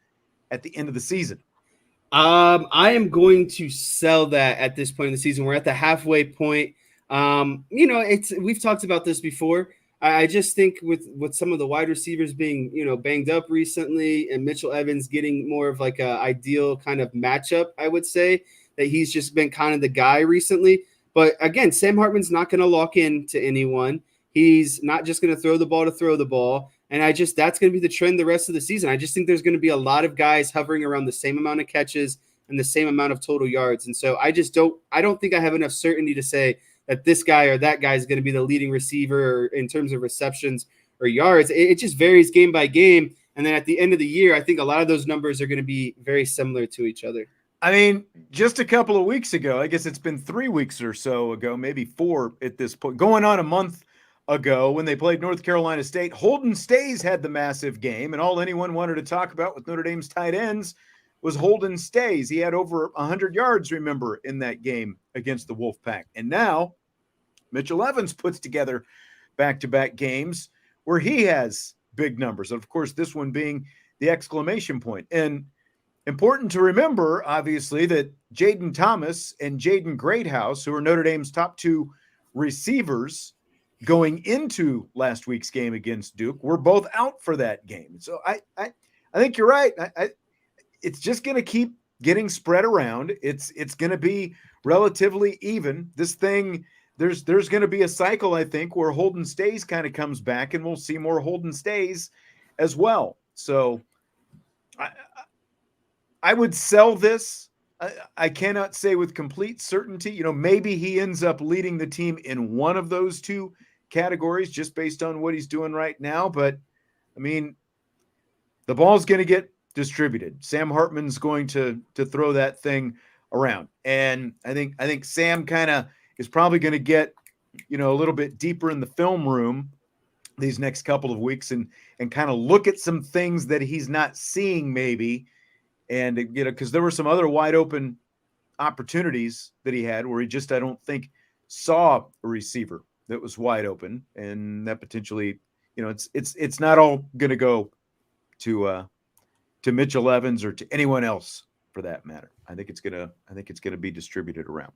at the end of the season? I am going to sell that at this point in the season. We're at the halfway point. We've talked about this before. I just think with some of the wide receivers being, banged up recently and Mitchell Evans getting more of like a ideal kind of matchup, I would say that he's just been kind of the guy recently. But again, Sam Hartman's not going to lock in to anyone. He's not just going to throw the ball. And that's going to be the trend the rest of the season. I just think there's going to be a lot of guys hovering around the same amount of catches and the same amount of total yards. And so I don't think I have enough certainty to say that this guy or that guy is going to be the leading receiver in terms of receptions or yards. It just varies game by game. And then at the end of the year, I think a lot of those numbers are going to be very similar to each other. I mean, just a couple of weeks ago, I guess it's been 3 weeks or so ago, maybe 4 at this point, going on a month ago when they played North Carolina State, Holden Stays had the massive game, and all anyone wanted to talk about with Notre Dame's tight ends was Holden Stays. He had over 100 yards, remember, in that game against the Wolfpack. And now Mitchell Evans puts together back-to-back games where he has big numbers. And of course, this one being the exclamation point. And important to remember, obviously, that Jaden Thomas and Jaden Greathouse, who are Notre Dame's top 2 receivers going into last week's game against Duke, were both out for that game. So I think you're right. It's just going to keep getting spread around. It's going to be relatively even. This thing, there's going to be a cycle, I think, where Holden Stays kind of comes back, and we'll see more Holden Stays as well. So I would sell this. I cannot say with complete certainty. Maybe he ends up leading the team in one of those 2 categories just based on what he's doing right now. But, I mean, the ball's going to get distributed. Sam Hartman's going to throw that thing around. And I think Sam kind of is probably going to get, a little bit deeper in the film room these next couple of weeks and kind of look at some things that he's not seeing maybe. And, because there were some other wide open opportunities that he had where he just, I don't think, saw a receiver that was wide open. And that potentially, it's not all going to go to Mitchell Evans or to anyone else for that matter. I think it's going to be distributed around.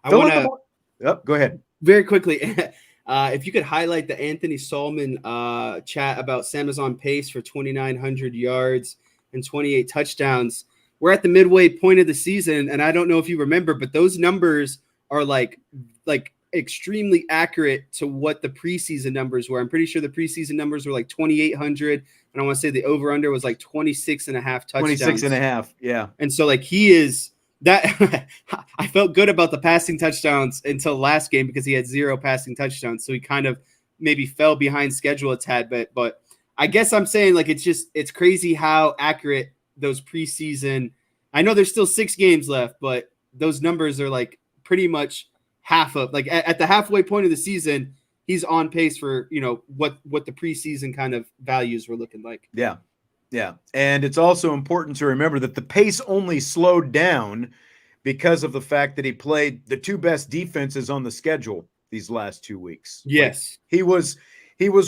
Go ahead. Very quickly. If you could highlight the Anthony Solomon chat about Sam is on pace for 2,900 yards and 28 touchdowns. We're at the midway point of the season, and I don't know if you remember, but those numbers are like extremely accurate to what the preseason numbers were. I'm pretty sure the preseason numbers were like 2,800, and I want to say the over-under was like 26 and a half touchdowns. 26 and a half, yeah. And so, he is that – I felt good about the passing touchdowns until last game because he had 0 passing touchdowns, so he kind of maybe fell behind schedule a tad bit, but – I guess I'm saying it's crazy how accurate those preseason. I know there's still 6 games left, but those numbers are pretty much half of at the halfway point of the season, he's on pace for, what the preseason kind of values were looking like. Yeah. Yeah. And it's also important to remember that the pace only slowed down because of the fact that he played the 2 best defenses on the schedule these last 2 weeks. Yes. He was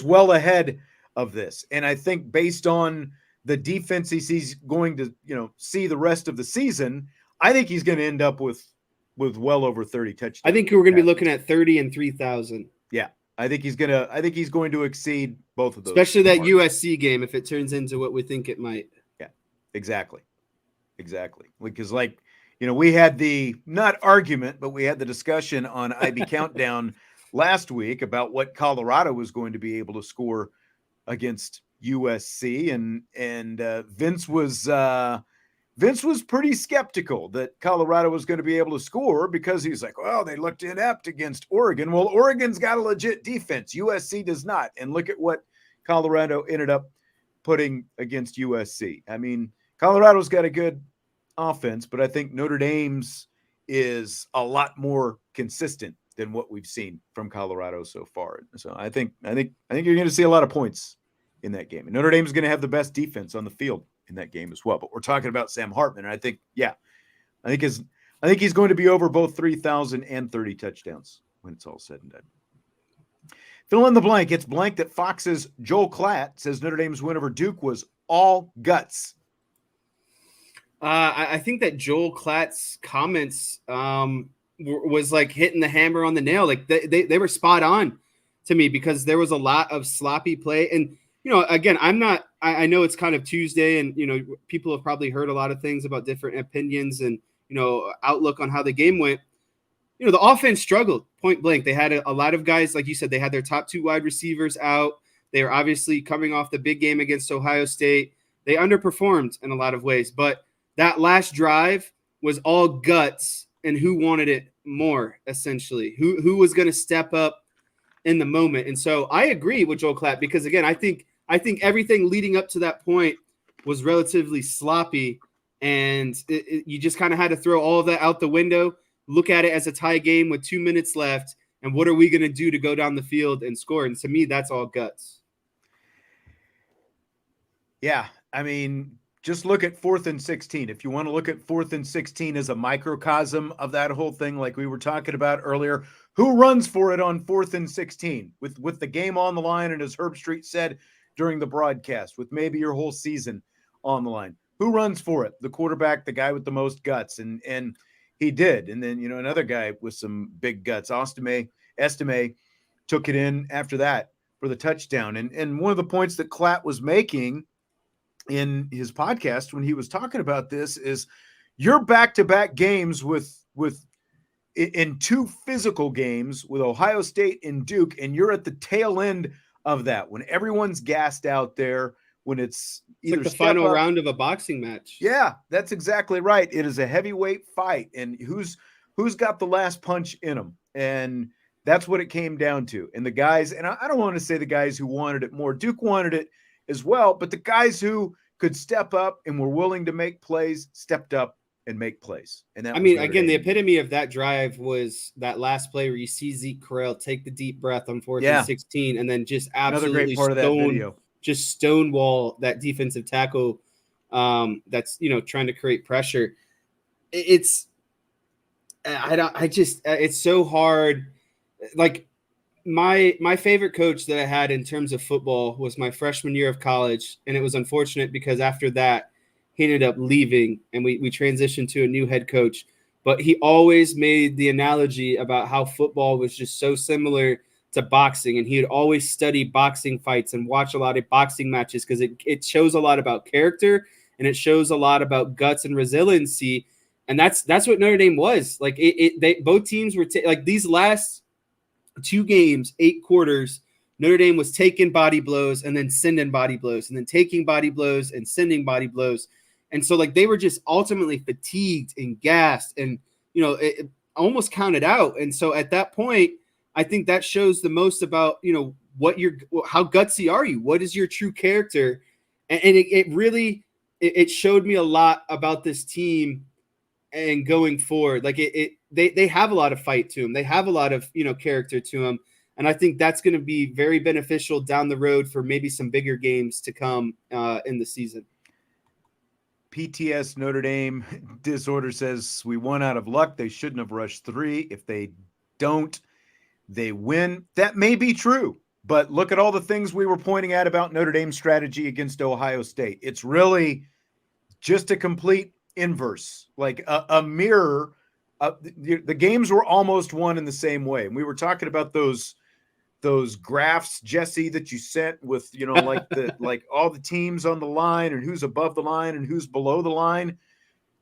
well ahead of this. And I think based on the defense he's going to, see the rest of the season, I think he's going to end up with well over 30 touchdowns. I think we're going to be looking at 30 and 3,000. Yeah. I think he's going to exceed both of those. Especially that USC game if it turns into what we think it might. Yeah. Exactly. Because we had the not argument, but we had the discussion on IB Countdown last week about what Colorado was going to be able to score against USC, and Vince was pretty skeptical that Colorado was going to be able to score because he's like, well, they looked inept against Oregon. Well, Oregon's got a legit defense. USC does not. And look at what Colorado ended up putting against USC. I mean, Colorado's got a good offense, but I think Notre Dame's is a lot more consistent than what we've seen from Colorado so far. So I think you're going to see a lot of points in that game. And Notre Dame's going to have the best defense on the field in that game as well. But we're talking about Sam Hartman, and I think he's going to be over both 3,000 and 30 touchdowns when it's all said and done. Fill in the blank. It's blank that Fox's Joel Klatt says Notre Dame's win over Duke was all guts. I think that Joel Klatt's comments was like hitting the hammer on the nail. Like they were spot on to me because there was a lot of sloppy play. And, again, I know it's kind of Tuesday and, people have probably heard a lot of things about different opinions and, outlook on how the game went. The offense struggled point blank. They had a lot of guys, like you said, they had their top 2 wide receivers out. They were obviously coming off the big game against Ohio State. They underperformed in a lot of ways, but that last drive was all guts and who wanted it more, essentially. Who was going to step up in the moment. And so I agree with Joel Klatt because, again, I think everything leading up to that point was relatively sloppy, and you just kind of had to throw all of that out the window, look at it as a tie game with 2 minutes left, and what are we going to do to go down the field and score? And to me, that's all guts. Yeah, I mean, just look at 4th and 16. If you want to look at 4th and 16 as a microcosm of that whole thing, like we were talking about earlier, who runs for it on 4th and 16 with the game on the line? And as Herb Street said during the broadcast, with maybe your whole season on the line, who runs for it? The quarterback, the guy with the most guts. And he did. And then, another guy with some big guts, Estime took it in after that for the touchdown. And one of the points that Klatt was making in his podcast when he was talking about this is your back-to-back games in 2 physical games with Ohio State and Duke, and you're at the tail end of that when everyone's gassed out there, when it's either like the final round of a boxing match. Yeah, that's exactly right. It is a heavyweight fight, and who's got the last punch in them, and that's what it came down to. And the guys, and I don't want to say the guys who wanted it more, Duke wanted it as well, but the guys who could step up and were willing to make plays stepped up and make plays. And that again, the epitome of that drive was that last play where you see Zeke Correll take the deep breath on 4th and 16 and then just absolutely another great part of that video. Just stonewall that defensive tackle that's trying to create pressure. It's so hard. Like my favorite coach that I had in terms of football was my freshman year of college, and it was unfortunate because after that he ended up leaving and we transitioned to a new head coach. But he always made the analogy about how football was just so similar to boxing, and he would always study boxing fights and watch a lot of boxing matches because it shows a lot about character and it shows a lot about guts and resiliency. And that's what Notre Dame was. Like they both teams were like these last 2 games, 8 quarters, Notre Dame was taking body blows and then sending body blows and then taking body blows and sending body blows. And so like they were just ultimately fatigued and gassed and, it almost counted out. And so at that point, I think that shows the most about, how gutsy are you? What is your true character? And it really showed me a lot about this team and going forward. Like they have a lot of fight to them. They have a lot of, character to them. And I think that's going to be very beneficial down the road for maybe some bigger games to come in the season. PTS Notre Dame Disorder says we won out of luck. They shouldn't have rushed 3. If they don't, they win. That may be true. But look at all the things we were pointing at about Notre Dame's strategy against Ohio State. It's really just a complete inverse, like a mirror. The games were almost won in the same way. And we were talking about those graphs, Jesse, that you sent with, like all the teams on the line and who's above the line and who's below the line.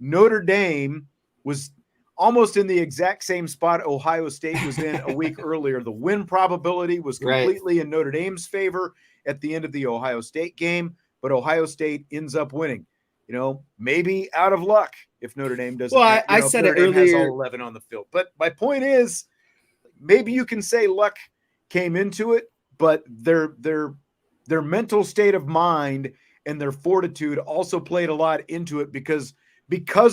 Notre Dame was almost in the exact same spot Ohio State was in a week earlier. The win probability was completely in Notre Dame's favor at the end of the Ohio State game, but Ohio State ends up winning. Maybe out of luck if Notre Dame doesn't. Well, I said it earlier. Has all 11 on the field. But my point is, maybe you can say luck came into it, but their mental state of mind and their fortitude also played a lot into it because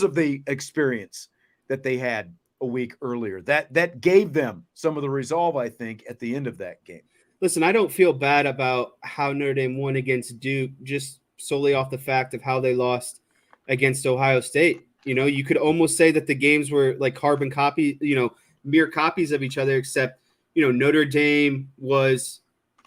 of the experience that they had a week earlier. That gave them some of the resolve, I think, at the end of that game. Listen, I don't feel bad about how Notre Dame won against Duke just solely off the fact of how they lost against Ohio State. You could almost say that the games were like carbon copy, mere copies of each other, except, Notre Dame was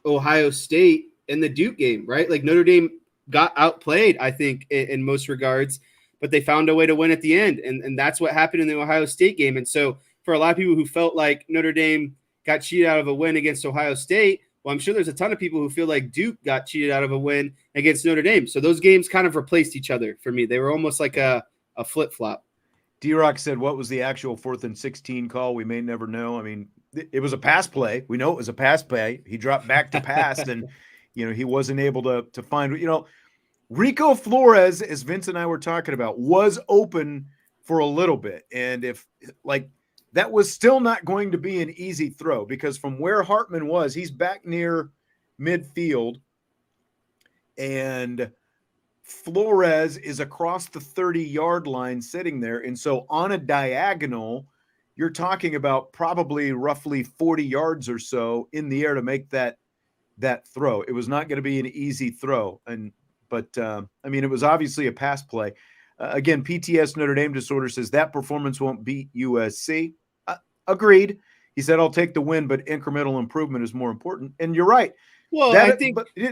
Ohio State in the Duke game, right? Like Notre Dame got outplayed, I think, in most regards, but they found a way to win at the end. And that's what happened in the Ohio State game. And so for a lot of people who felt like Notre Dame got cheated out of a win against Ohio State, well, I'm sure there's a ton of people who feel like Duke got cheated out of a win against Notre Dame. So those games kind of replaced each other for me. They were almost like a flip-flop. D-Rock said, what was the actual 4th and 16 call? We may never know. I mean, it was a pass play. We know it was a pass play. He dropped back to pass, and, he wasn't able to find, Rico Flores, as Vince and I were talking about, was open for a little bit. And if, that was still not going to be an easy throw because from where Hartman was, he's back near midfield, and Flores is across the 30-yard line sitting there. And so on a diagonal, you're talking about probably roughly 40 yards or so in the air to make that throw. It was not going to be an easy throw. But it was obviously a pass play. Again, PTS Notre Dame Disorder says that performance won't beat USC. Agreed. He said, I'll take the win, but incremental improvement is more important. And you're right. Well,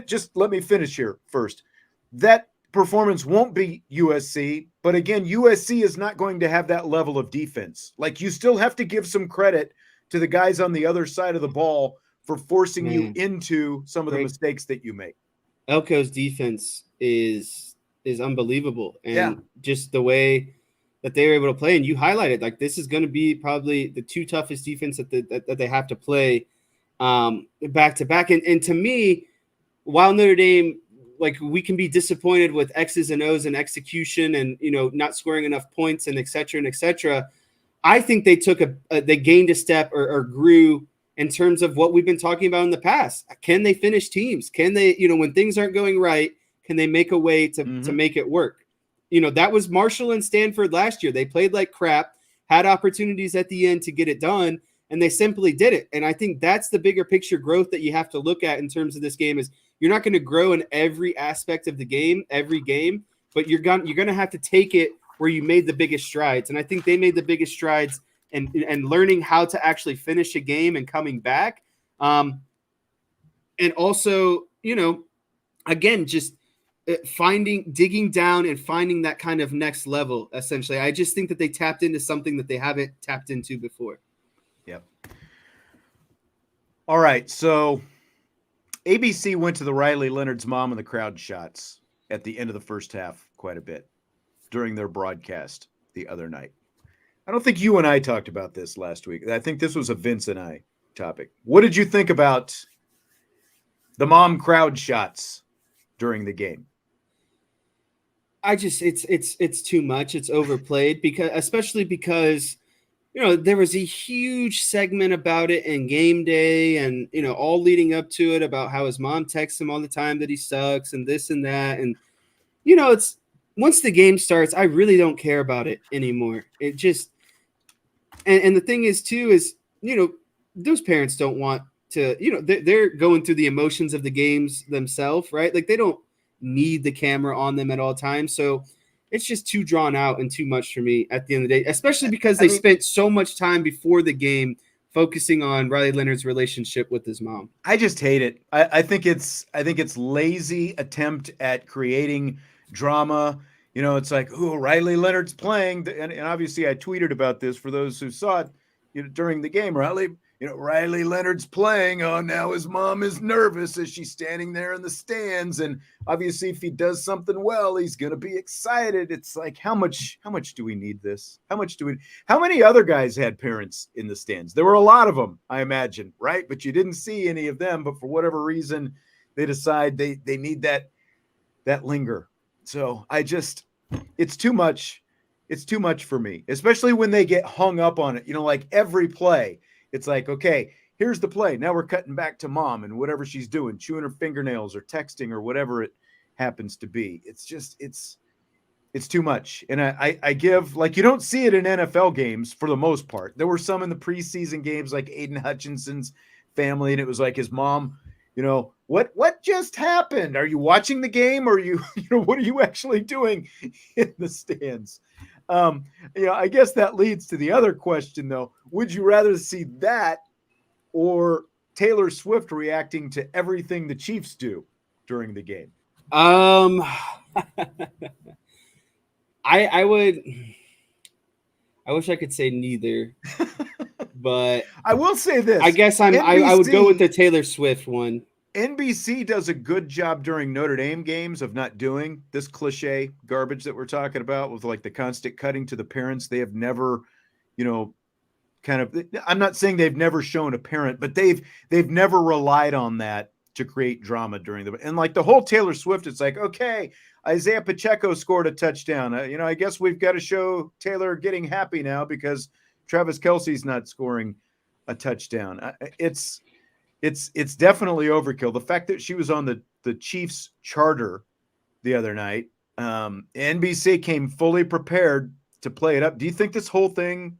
just let me finish here first. That performance won't beat USC, but again, USC is not going to have that level of defense. Like, you still have to give some credit to the guys on the other side of the ball for forcing you into some of the mistakes that you make. Elko's defense is unbelievable. And just the way that they were able to play, and you highlighted, like, this is going to be probably the two toughest defense that they have to play back to back. And to me, while Notre Dame, like, we can be disappointed with X's and O's and execution and, not scoring enough points and et cetera, I think they they gained a step or grew in terms of what we've been talking about in the past. Can they finish teams? Can they, when things aren't going right, can they make a way to make it work? That was Marshall and Stanford last year. They played like crap, had opportunities at the end to get it done, and they simply did it. And I think that's the bigger picture growth that you have to look at in terms of this game is you're not going to grow in every aspect of the game, every game, but you're going to have to take it where you made the biggest strides. And I think they made the biggest strides and learning how to actually finish a game and coming back. And also, again, just digging down and finding that kind of next level, essentially. I just think that they tapped into something that they haven't tapped into before. Yep. All right. So ABC went to the Riley Leonard's mom and the crowd shots at the end of the first half quite a bit during their broadcast the other night. I don't think you and I talked about this last week. I think this was a Vince and I topic. What did you think about the mom crowd shots during the game? It's too much. It's overplayed especially because there was a huge segment about it in game day and all leading up to it about how his mom texts him all the time that he sucks and this and that. And it's once the game starts, I really don't care about it anymore. It just and the thing is too is those parents don't want to they're going through the emotions of the games themselves, right? Like, they don't need the camera on them at all times. So it's just too drawn out and too much for me at the end of the day, especially because they spent so much time before the game focusing on Riley Leonard's relationship with his mom. I just hate it. I think it's lazy attempt at creating drama. You know, it's like, oh, Riley Leonard's playing, and obviously I tweeted about this for those who saw it, you know, during the game. Riley Leonard's playing. Oh, now his mom is nervous as she's standing there in the stands, and obviously if he does something well, he's gonna be excited. It's like, how much do we need this? How many other guys had parents in the stands? There were a lot of them, I imagine, right? But you didn't see any of them. But for whatever reason, they decide they need that linger. So it's too much. It's too much for me, especially when they get hung up on it. You know, like every play, it's like, okay, here's the play. Now we're cutting back to mom and whatever she's doing, chewing her fingernails or texting or whatever it happens to be. It's just, it's too much. And I give, like, you don't see it in NFL games for the most part. There were some in the preseason games, like Aiden Hutchinson's family, and it was like his mom, you know, what just happened? Are you watching the game, or are you, what are you actually doing in the stands? I guess that leads to the other question, though. Would you rather see that or Taylor Swift reacting to everything the Chiefs do during the game? I would. I wish I could say neither, but I will say this. I guess I would go with the Taylor Swift one. NBC does a good job during Notre Dame games of not doing this cliche garbage that we're talking about with like the constant cutting to the parents. They have never, I'm not saying they've never shown a parent, but they've never relied on that to create drama during and like the whole Taylor Swift, it's like, okay, Isaiah Pacheco scored a touchdown. I guess we've got to show Taylor getting happy now because Travis Kelce's not scoring a touchdown. It's definitely overkill. The fact that she was on the Chiefs charter the other night, NBC came fully prepared to play it up. Do you think this whole thing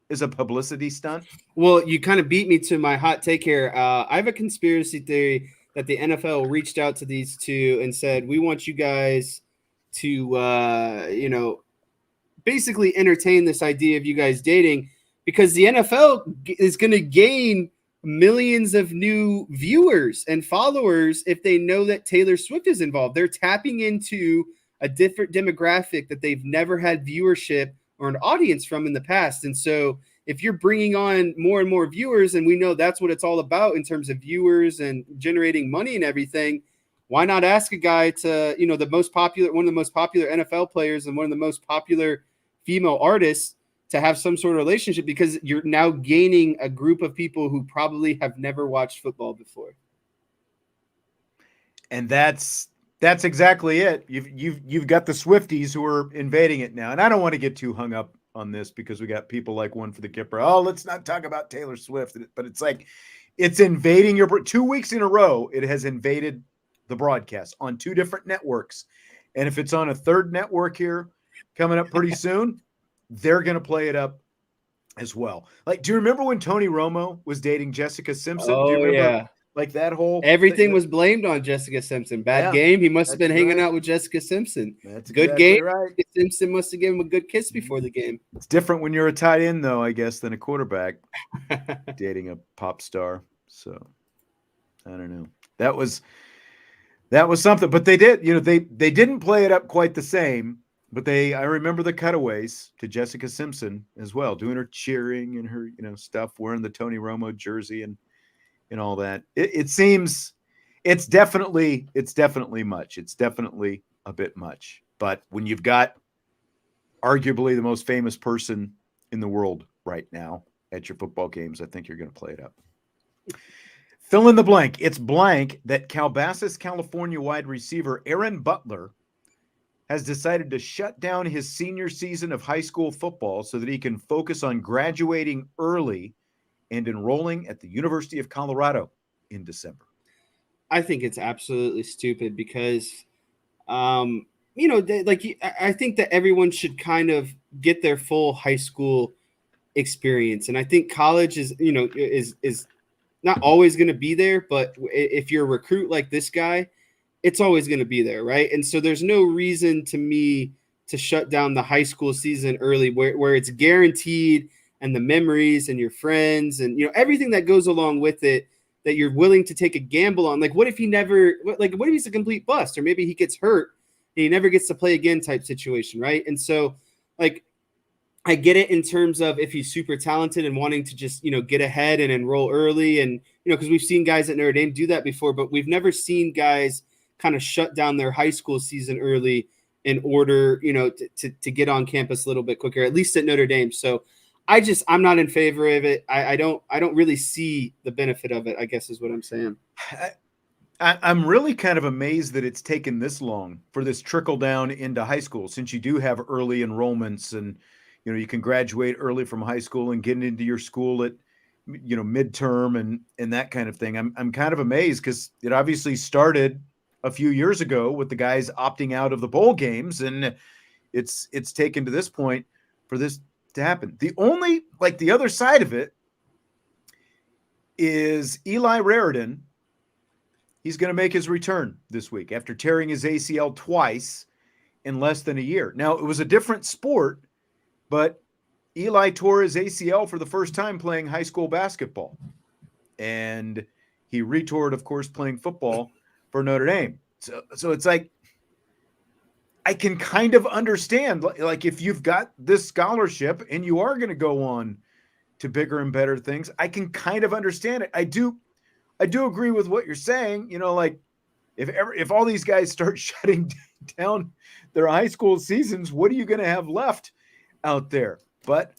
is a publicity stunt? Well, you kind of beat me to my hot take here. I have a conspiracy theory that the NFL reached out to these two and said, we want you guys to, basically entertain this idea of you guys dating, because the NFL is going to gain millions of new viewers and followers if they know that Taylor Swift is involved. They're tapping into a different demographic that they've never had viewership or an audience from in the past. And so if you're bringing on more and more viewers, and we know that's what it's all about in terms of viewers and generating money and everything, why not ask a guy to, one of the most popular NFL players and one of the most popular female artists to have some sort of relationship, because you're now gaining a group of people who probably have never watched football before. And that's exactly it. You've got the Swifties who are invading it now. And I don't want to get too hung up on this because we got people like One for the Kipper. Oh, let's not talk about Taylor Swift. But it's like, it's invading 2 weeks in a row. It has invaded the broadcast on 2 different networks. And if it's on a third network here coming up pretty soon, they're going to play it up as well. Like, do you remember when Tony Romo was dating Jessica Simpson? Oh, do you remember, yeah. like that whole everything was blamed on Jessica Simpson. Bad game. He must have been hanging out with Jessica Simpson. That's good exactly game. Right. Jessica Simpson must have given him a good kiss before the game. It's different when you're a tight end, though, I guess, than a quarterback dating a pop star. So I don't know. That was something. But they did, they didn't play it up quite the same. But I remember the cutaways to Jessica Simpson as well, doing her cheering and her, stuff, wearing the Tony Romo jersey and all that. It seems it's definitely much. It's definitely a bit much. But when you've got arguably the most famous person in the world right now at your football games, I think you're going to play it up. Fill in the blank. It's blank that Calabasas, California wide receiver Aaron Butler has decided to shut down his senior season of high school football so that he can focus on graduating early and enrolling at the University of Colorado in December. I think it's absolutely stupid because, I think that everyone should kind of get their full high school experience. And I think college is not always going to be there, but if you're a recruit like this guy, it's always going to be there, right? And so there's no reason to me to shut down the high school season early where it's guaranteed and the memories and your friends and, everything that goes along with it, that you're willing to take a gamble on. Like, what if what if he's a complete bust, or maybe he gets hurt and he never gets to play again type situation, right? And so, like, I get it in terms of if he's super talented and wanting to just, get ahead and enroll early. And, because we've seen guys at Notre Dame do that before, but we've never seen guys kind of shut down their high school season early in order, to get on campus a little bit quicker, at least at Notre Dame. So I'm not in favor of it. I don't really see the benefit of it, I guess is what I'm saying. I'm really kind of amazed that it's taken this long for this trickle down into high school, since you do have early enrollments and, you can graduate early from high school and get into your school at, midterm and that kind of thing. I'm kind of amazed because it obviously started a few years ago with the guys opting out of the bowl games, and it's taken to this point for this to happen. The only, the other side of it is Eli Raridan. He's going to make his return this week after tearing his ACL twice in less than a year. Now, it was a different sport, but Eli tore his ACL for the first time playing high school basketball. And he retoured, of course, playing football for Notre Dame. So it's like, I can kind of understand, like, if you've got this scholarship and you are going to go on to bigger and better things, I can kind of understand it. I do agree with what you're saying. Like, if all these guys start shutting down their high school seasons, what are you going to have left out there? But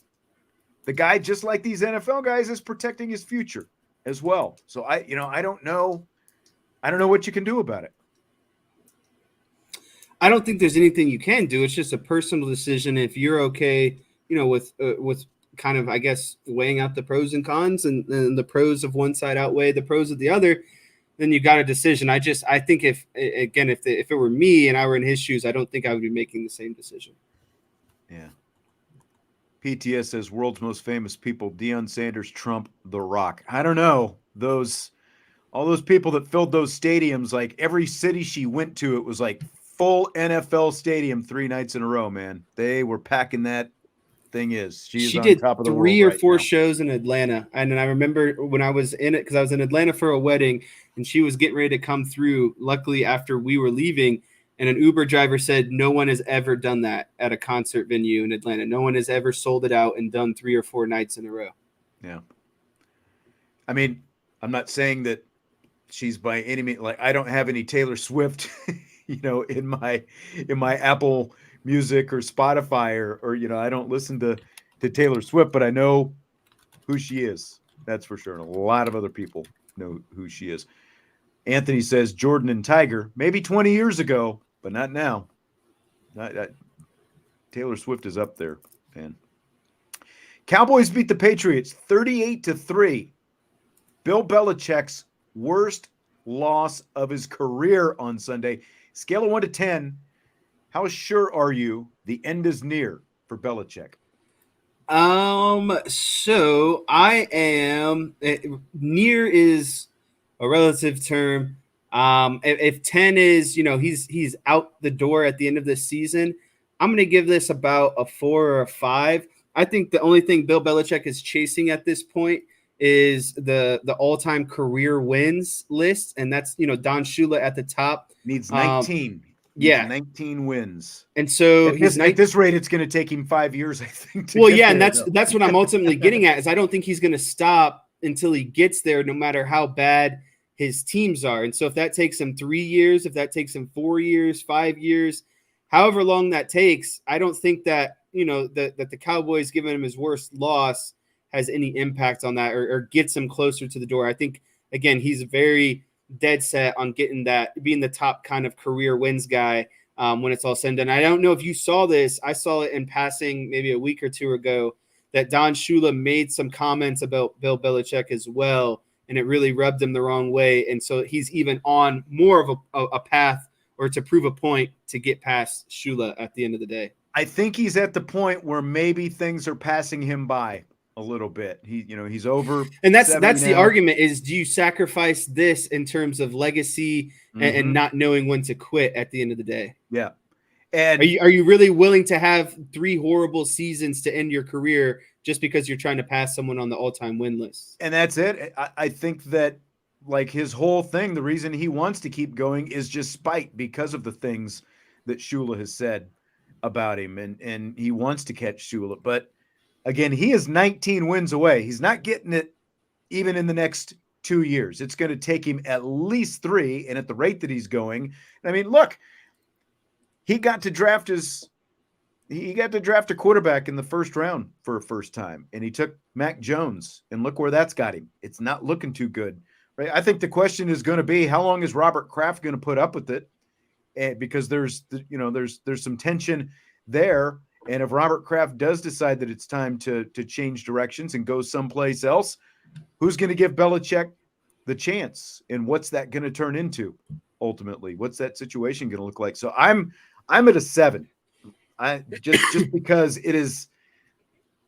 the guy, just like these NFL guys, is protecting his future as well. So I don't know what you can do about it. I don't think there's anything you can do. It's just a personal decision. If you're okay, with kind of, I guess, weighing out the pros and cons, and the pros of one side outweigh the pros of the other, then you got a decision. I think if it were me and I were in his shoes, I don't think I would be making the same decision. Yeah. PTS says world's most famous people: Deion Sanders, Trump, The Rock. I don't know. All those people that filled those stadiums, like every city she went to, it was like full NFL stadium 3 nights in a row, man. They were packing that thing is. She on did top of the 3 world or 4 now. shows in Atlanta. And then I remember when I was in it, because I was in Atlanta for a wedding and she was getting ready to come through, luckily after we were leaving, and an Uber driver said no one has ever done that at a concert venue in Atlanta. No one has ever sold it out and done 3 or 4 nights in a row. Yeah. I mean, I'm not saying that she's by any means, like, I don't have any Taylor Swift, in my Apple Music or Spotify or I don't listen to Taylor Swift, but I know who she is. That's for sure. And a lot of other people know who she is. Anthony says Jordan and Tiger, maybe 20 years ago, but not now. Taylor Swift is up there, man. Cowboys beat the Patriots 38-3. Bill Belichick's worst loss of his career on Sunday. Scale of 1 to 10. How sure are you the end is near for Belichick? So I am, near is a relative term. If 10 is, he's out the door at the end of this season, I'm going to give this about a 4 or a 5. I think the only thing Bill Belichick is chasing at this point is the all-time career wins list, and that's Don Shula at the top. Needs 19. Yeah, 19 wins. And so at this rate, it's going to take him 5 years, I think. And that's what I'm ultimately getting at, is I don't think he's going to stop until he gets there, no matter how bad his teams are. And so if that takes him 3 years, if that takes him 4 years, 5 years, however long that takes, I don't think that that the Cowboys giving him his worst loss has any impact on that or gets him closer to the door. I think, again, he's very dead set on getting that, being the top kind of career wins guy when it's all said and done. I don't know if you saw this. I saw it in passing maybe a week or two ago that Don Shula made some comments about Bill Belichick as well, and it really rubbed him the wrong way. And so he's even on more of a path, or to prove a point, to get past Shula at the end of the day. I think he's at the point where maybe things are passing him by a little bit. He's over. And that's the argument, is do you sacrifice this in terms of legacy and not knowing when to quit at the end of the day? Yeah. And are you really willing to have 3 horrible seasons to end your career just because you're trying to pass someone on the all-time win list. And that's it. I think that like his whole thing, the reason he wants to keep going is just spite because of the things that Shula has said about him, and he wants to catch Shula. But again, he is 19 wins away. He's not getting it even in the next 2 years. It's going to take him at least 3, and at the rate that he's going, I mean, look, he got to draft a quarterback in the first round for a first time, and he took Mac Jones, and look where that's got him. It's not looking too good, right? I think the question is going to be, how long is Robert Kraft going to put up with it? And because there's some tension there, and if Robert Kraft does decide that it's time to change directions and go someplace else, who's going to give Belichick the chance, and what's that going to turn into ultimately? What's that situation going to look like? So I'm at a 7. I just because it is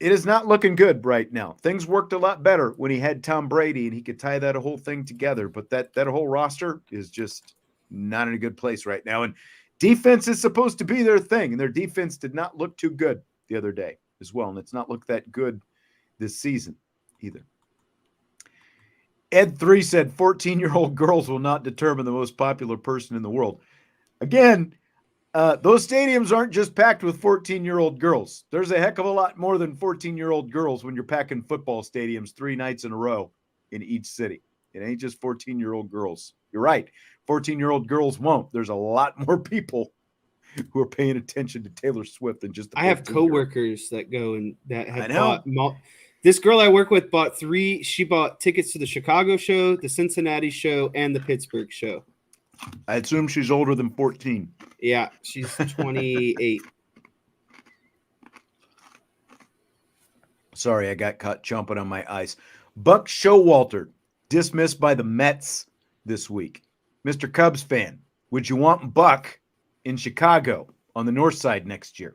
not looking good right now. Things worked a lot better when he had Tom Brady and he could tie that whole thing together, but that whole roster is just not in a good place right now. And defense is supposed to be their thing, and their defense did not look too good the other day as well, and it's not looked that good this season either. Ed 3 said 14-year-old girls will not determine the most popular person in the world. Again, those stadiums aren't just packed with 14-year-old girls. There's a heck of a lot more than 14-year-old girls when you're packing football stadiums 3 nights in a row in each city. It ain't just 14-year-old girls. You're right. 14-year-old girls won't. There's a lot more people who are paying attention to Taylor Swift than just the 14-year-old. I have coworkers that go and that have bought. This girl I work with bought 3. She bought tickets to the Chicago show, the Cincinnati show, and the Pittsburgh show. I assume she's older than 14. Yeah, she's 28. Sorry, I got caught chomping on my ice. Buck Showalter dismissed by the Mets this week. Mr. Cubs fan, would you want Buck in Chicago on the north side next year?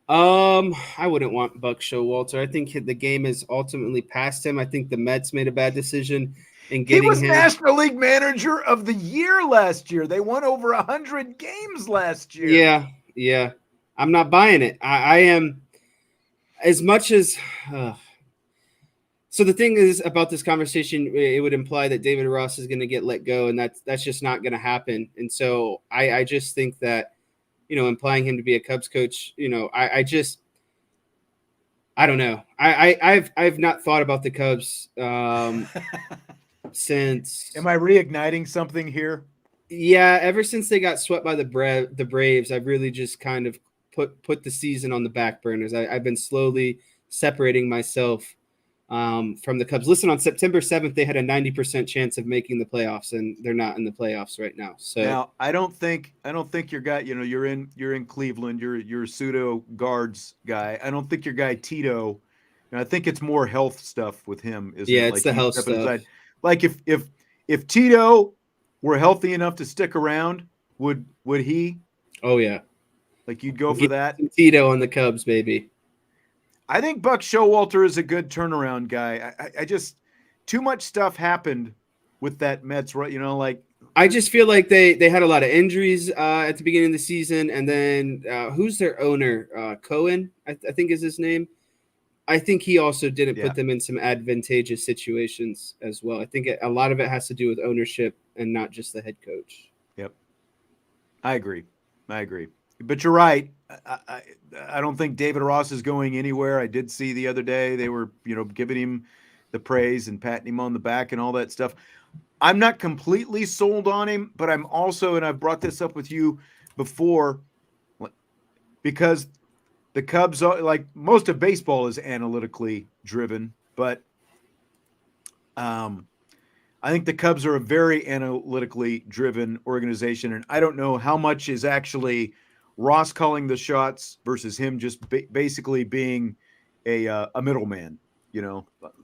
I wouldn't want Buck Showalter. I think the game is ultimately past him. I think the Mets made a bad decision in getting him. He was National League Manager of the Year last year. They won over 100 games last year. Yeah. I'm not buying it. I am, as much as so the thing is about this conversation, it would imply that David Ross is going to get let go, and that's just not going to happen. And so I just think that, implying him to be a Cubs coach, I don't know. I've not thought about the Cubs since. Am I reigniting something here? Yeah, ever since they got swept by the Braves, I've really just kind of put the season on the back burners. I've been slowly separating myself from the Cubs. Listen, on September 7th, they had a 90% chance of making the playoffs, and they're not in the playoffs right now. So now I don't think your guy, you're in Cleveland, you're a pseudo guards guy. I don't think your guy Tito, and I think it's more health stuff with him. It's the health stuff. Aside. Like if Tito were healthy enough to stick around, would he? Oh yeah. Like you'd go for that? Tito on the Cubs, baby. I think Buck Showalter is a good turnaround guy. I just too much stuff happened with that Mets, right? I just feel like they had a lot of injuries at the beginning of the season, and then who's their owner? Cohen, I think is his name. I think he also didn't put them in some advantageous situations as well. I think a lot of it has to do with ownership and not just the head coach. Yep, I agree. But you're right. I don't think David Ross is going anywhere. I did see the other day they were, giving him the praise and patting him on the back and all that stuff. I'm not completely sold on him, but I'm also, and I've brought this up with you before, because the Cubs are, like most of baseball is analytically driven, but I think the Cubs are a very analytically driven organization, and I don't know how much is actually Ross calling the shots versus him just basically being a middleman.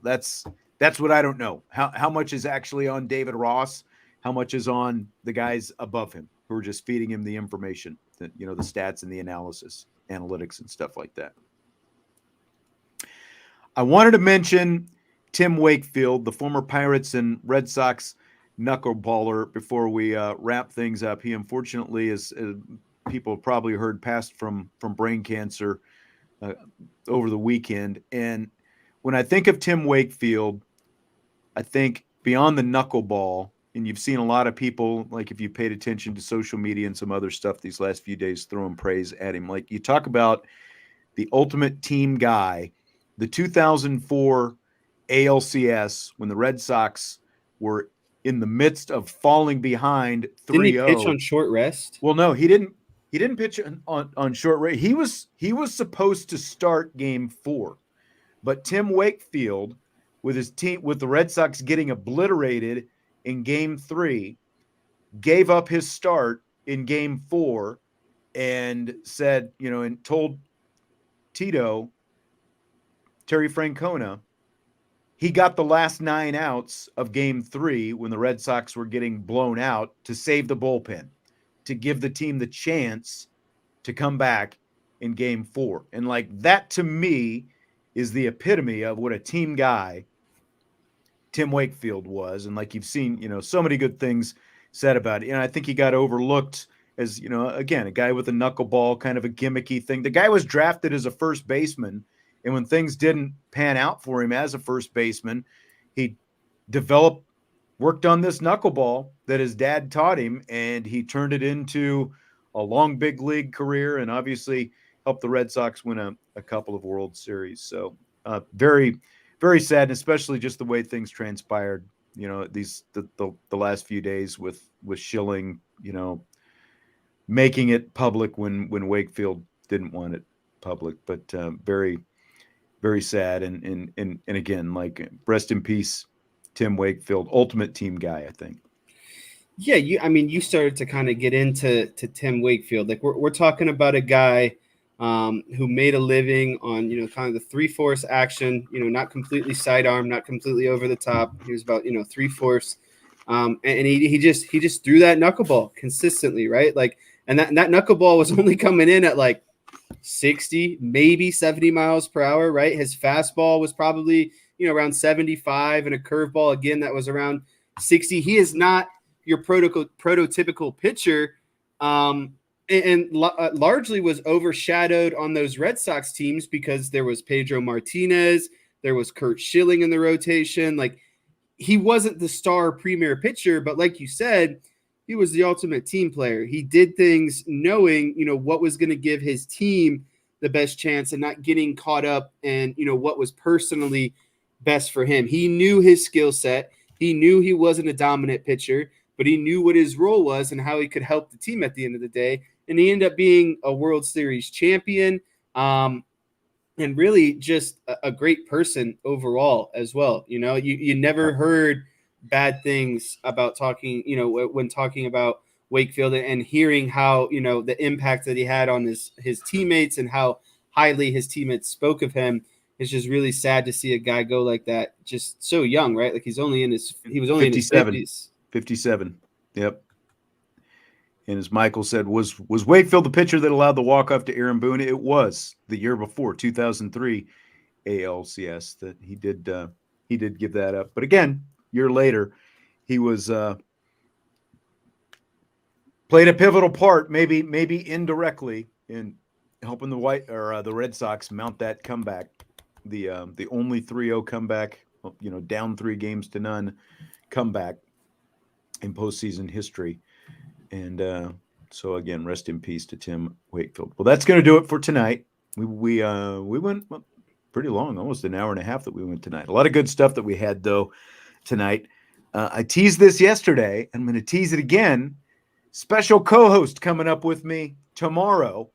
That's what I don't know. How much is actually on David Ross? How much is on the guys above him who are just feeding him the information, the stats and the analytics and stuff like that. I wanted to mention Tim Wakefield, the former Pirates and Red Sox knuckleballer, before we wrap things up. He unfortunately, as people have probably heard, passed from brain cancer over the weekend. And when I think of Tim Wakefield, I think beyond the knuckleball, and you've seen a lot of people, like if you paid attention to social media and some other stuff these last few days, throwing praise at him. Like you talk about the ultimate team guy, the 2004 ALCS, when the Red Sox were in the midst of falling behind 3-0. Didn't he pitch on short rest? Well, no, he didn't. He didn't pitch on short rest. He was supposed to start Game 4, but Tim Wakefield, with his team, with the Red Sox getting obliterated in Game 3, gave up his start in Game 4, and said, and told Terry Francona, he got the last 9 outs of Game 3 when the Red Sox were getting blown out to save the bullpen, to give the team the chance to come back in Game 4. And like that to me is the epitome of what a team guy Tim Wakefield was. And like you've seen, so many good things said about it. I think he got overlooked as, again, a guy with a knuckleball, kind of a gimmicky thing. The guy was drafted as a first baseman, and when things didn't pan out for him as a first baseman, he worked on this knuckleball that his dad taught him, and he turned it into a long big league career, and obviously helped the Red Sox win a couple of World Series. So very, very sad, and especially just the way things transpired, the last few days with Schilling, making it public when Wakefield didn't want it public. But very, very sad. And again, like, rest in peace, Tim Wakefield, ultimate team guy, I think. Yeah, you started to kind of get into Tim Wakefield. Like we're talking about a guy who made a living on, kind of the 3/4 action, not completely sidearm, not completely over the top. He was about, 3/4. And he just threw that knuckleball consistently, right? Like, and that knuckleball was only coming in at like 60, maybe 70 miles per hour, right? His fastball was probably, around 75, and a curveball, again, that was around 60. He is not your prototypical pitcher, and largely was overshadowed on those Red Sox teams because there was Pedro Martinez, there was Curt Schilling in the rotation. Like, he wasn't the star premier pitcher, but like you said, he was the ultimate team player. He did things knowing, what was going to give his team the best chance and not getting caught up in, what was personally best for him. He knew his skill set. He knew he wasn't a dominant pitcher, but he knew what his role was and how he could help the team at the end of the day. And he ended up being a World Series champion, and really just a great person overall as well. You never heard bad things about talking, when talking about Wakefield, and hearing how, the impact that he had on his teammates and how highly his teammates spoke of him. It's just really sad to see a guy go like that, just so young, right? Like he was only in his 50s. 57. Yep. And as Michael said, was Wakefield the pitcher that allowed the walk-off to Aaron Boone? It was the year before, 2003 ALCS, that he did give that up. But again, year later, he was played a pivotal part, maybe indirectly, in helping the Red Sox mount that comeback, the only 3-0 comeback, down 3-0 comeback in postseason history. And so again, rest in peace to Tim Wakefield. Well, that's going to do it for tonight. We went pretty long, almost an hour and a half that we went tonight. A lot of good stuff that we had though tonight. I teased this yesterday. I'm going to tease it again. Special co-host coming up with me tomorrow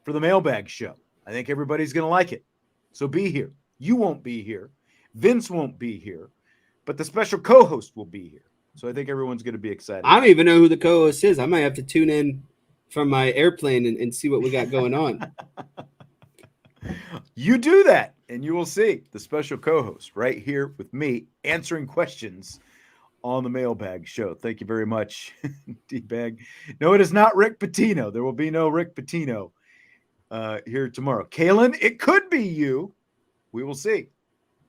for the mailbag show. I think everybody's going to like it. So be here. You won't be here. Vince won't be here, but the special co-host will be here. So I think everyone's going to be excited. I don't even know who the co-host is. I might have to tune in from my airplane and see what we got going on. You do that, and you will see the special co-host right here with me answering questions on the mailbag show. Thank you very much, D-Bag. No, it is not Rick Pitino. There will be no Rick Pitino here tomorrow. Kalen, it could be you. We will see.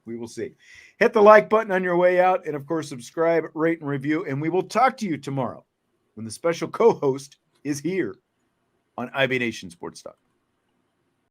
We will see. Hit the like button on your way out, and of course, subscribe, rate, and review. And we will talk to you tomorrow when the special co-host is here on IB Nation Sports Talk.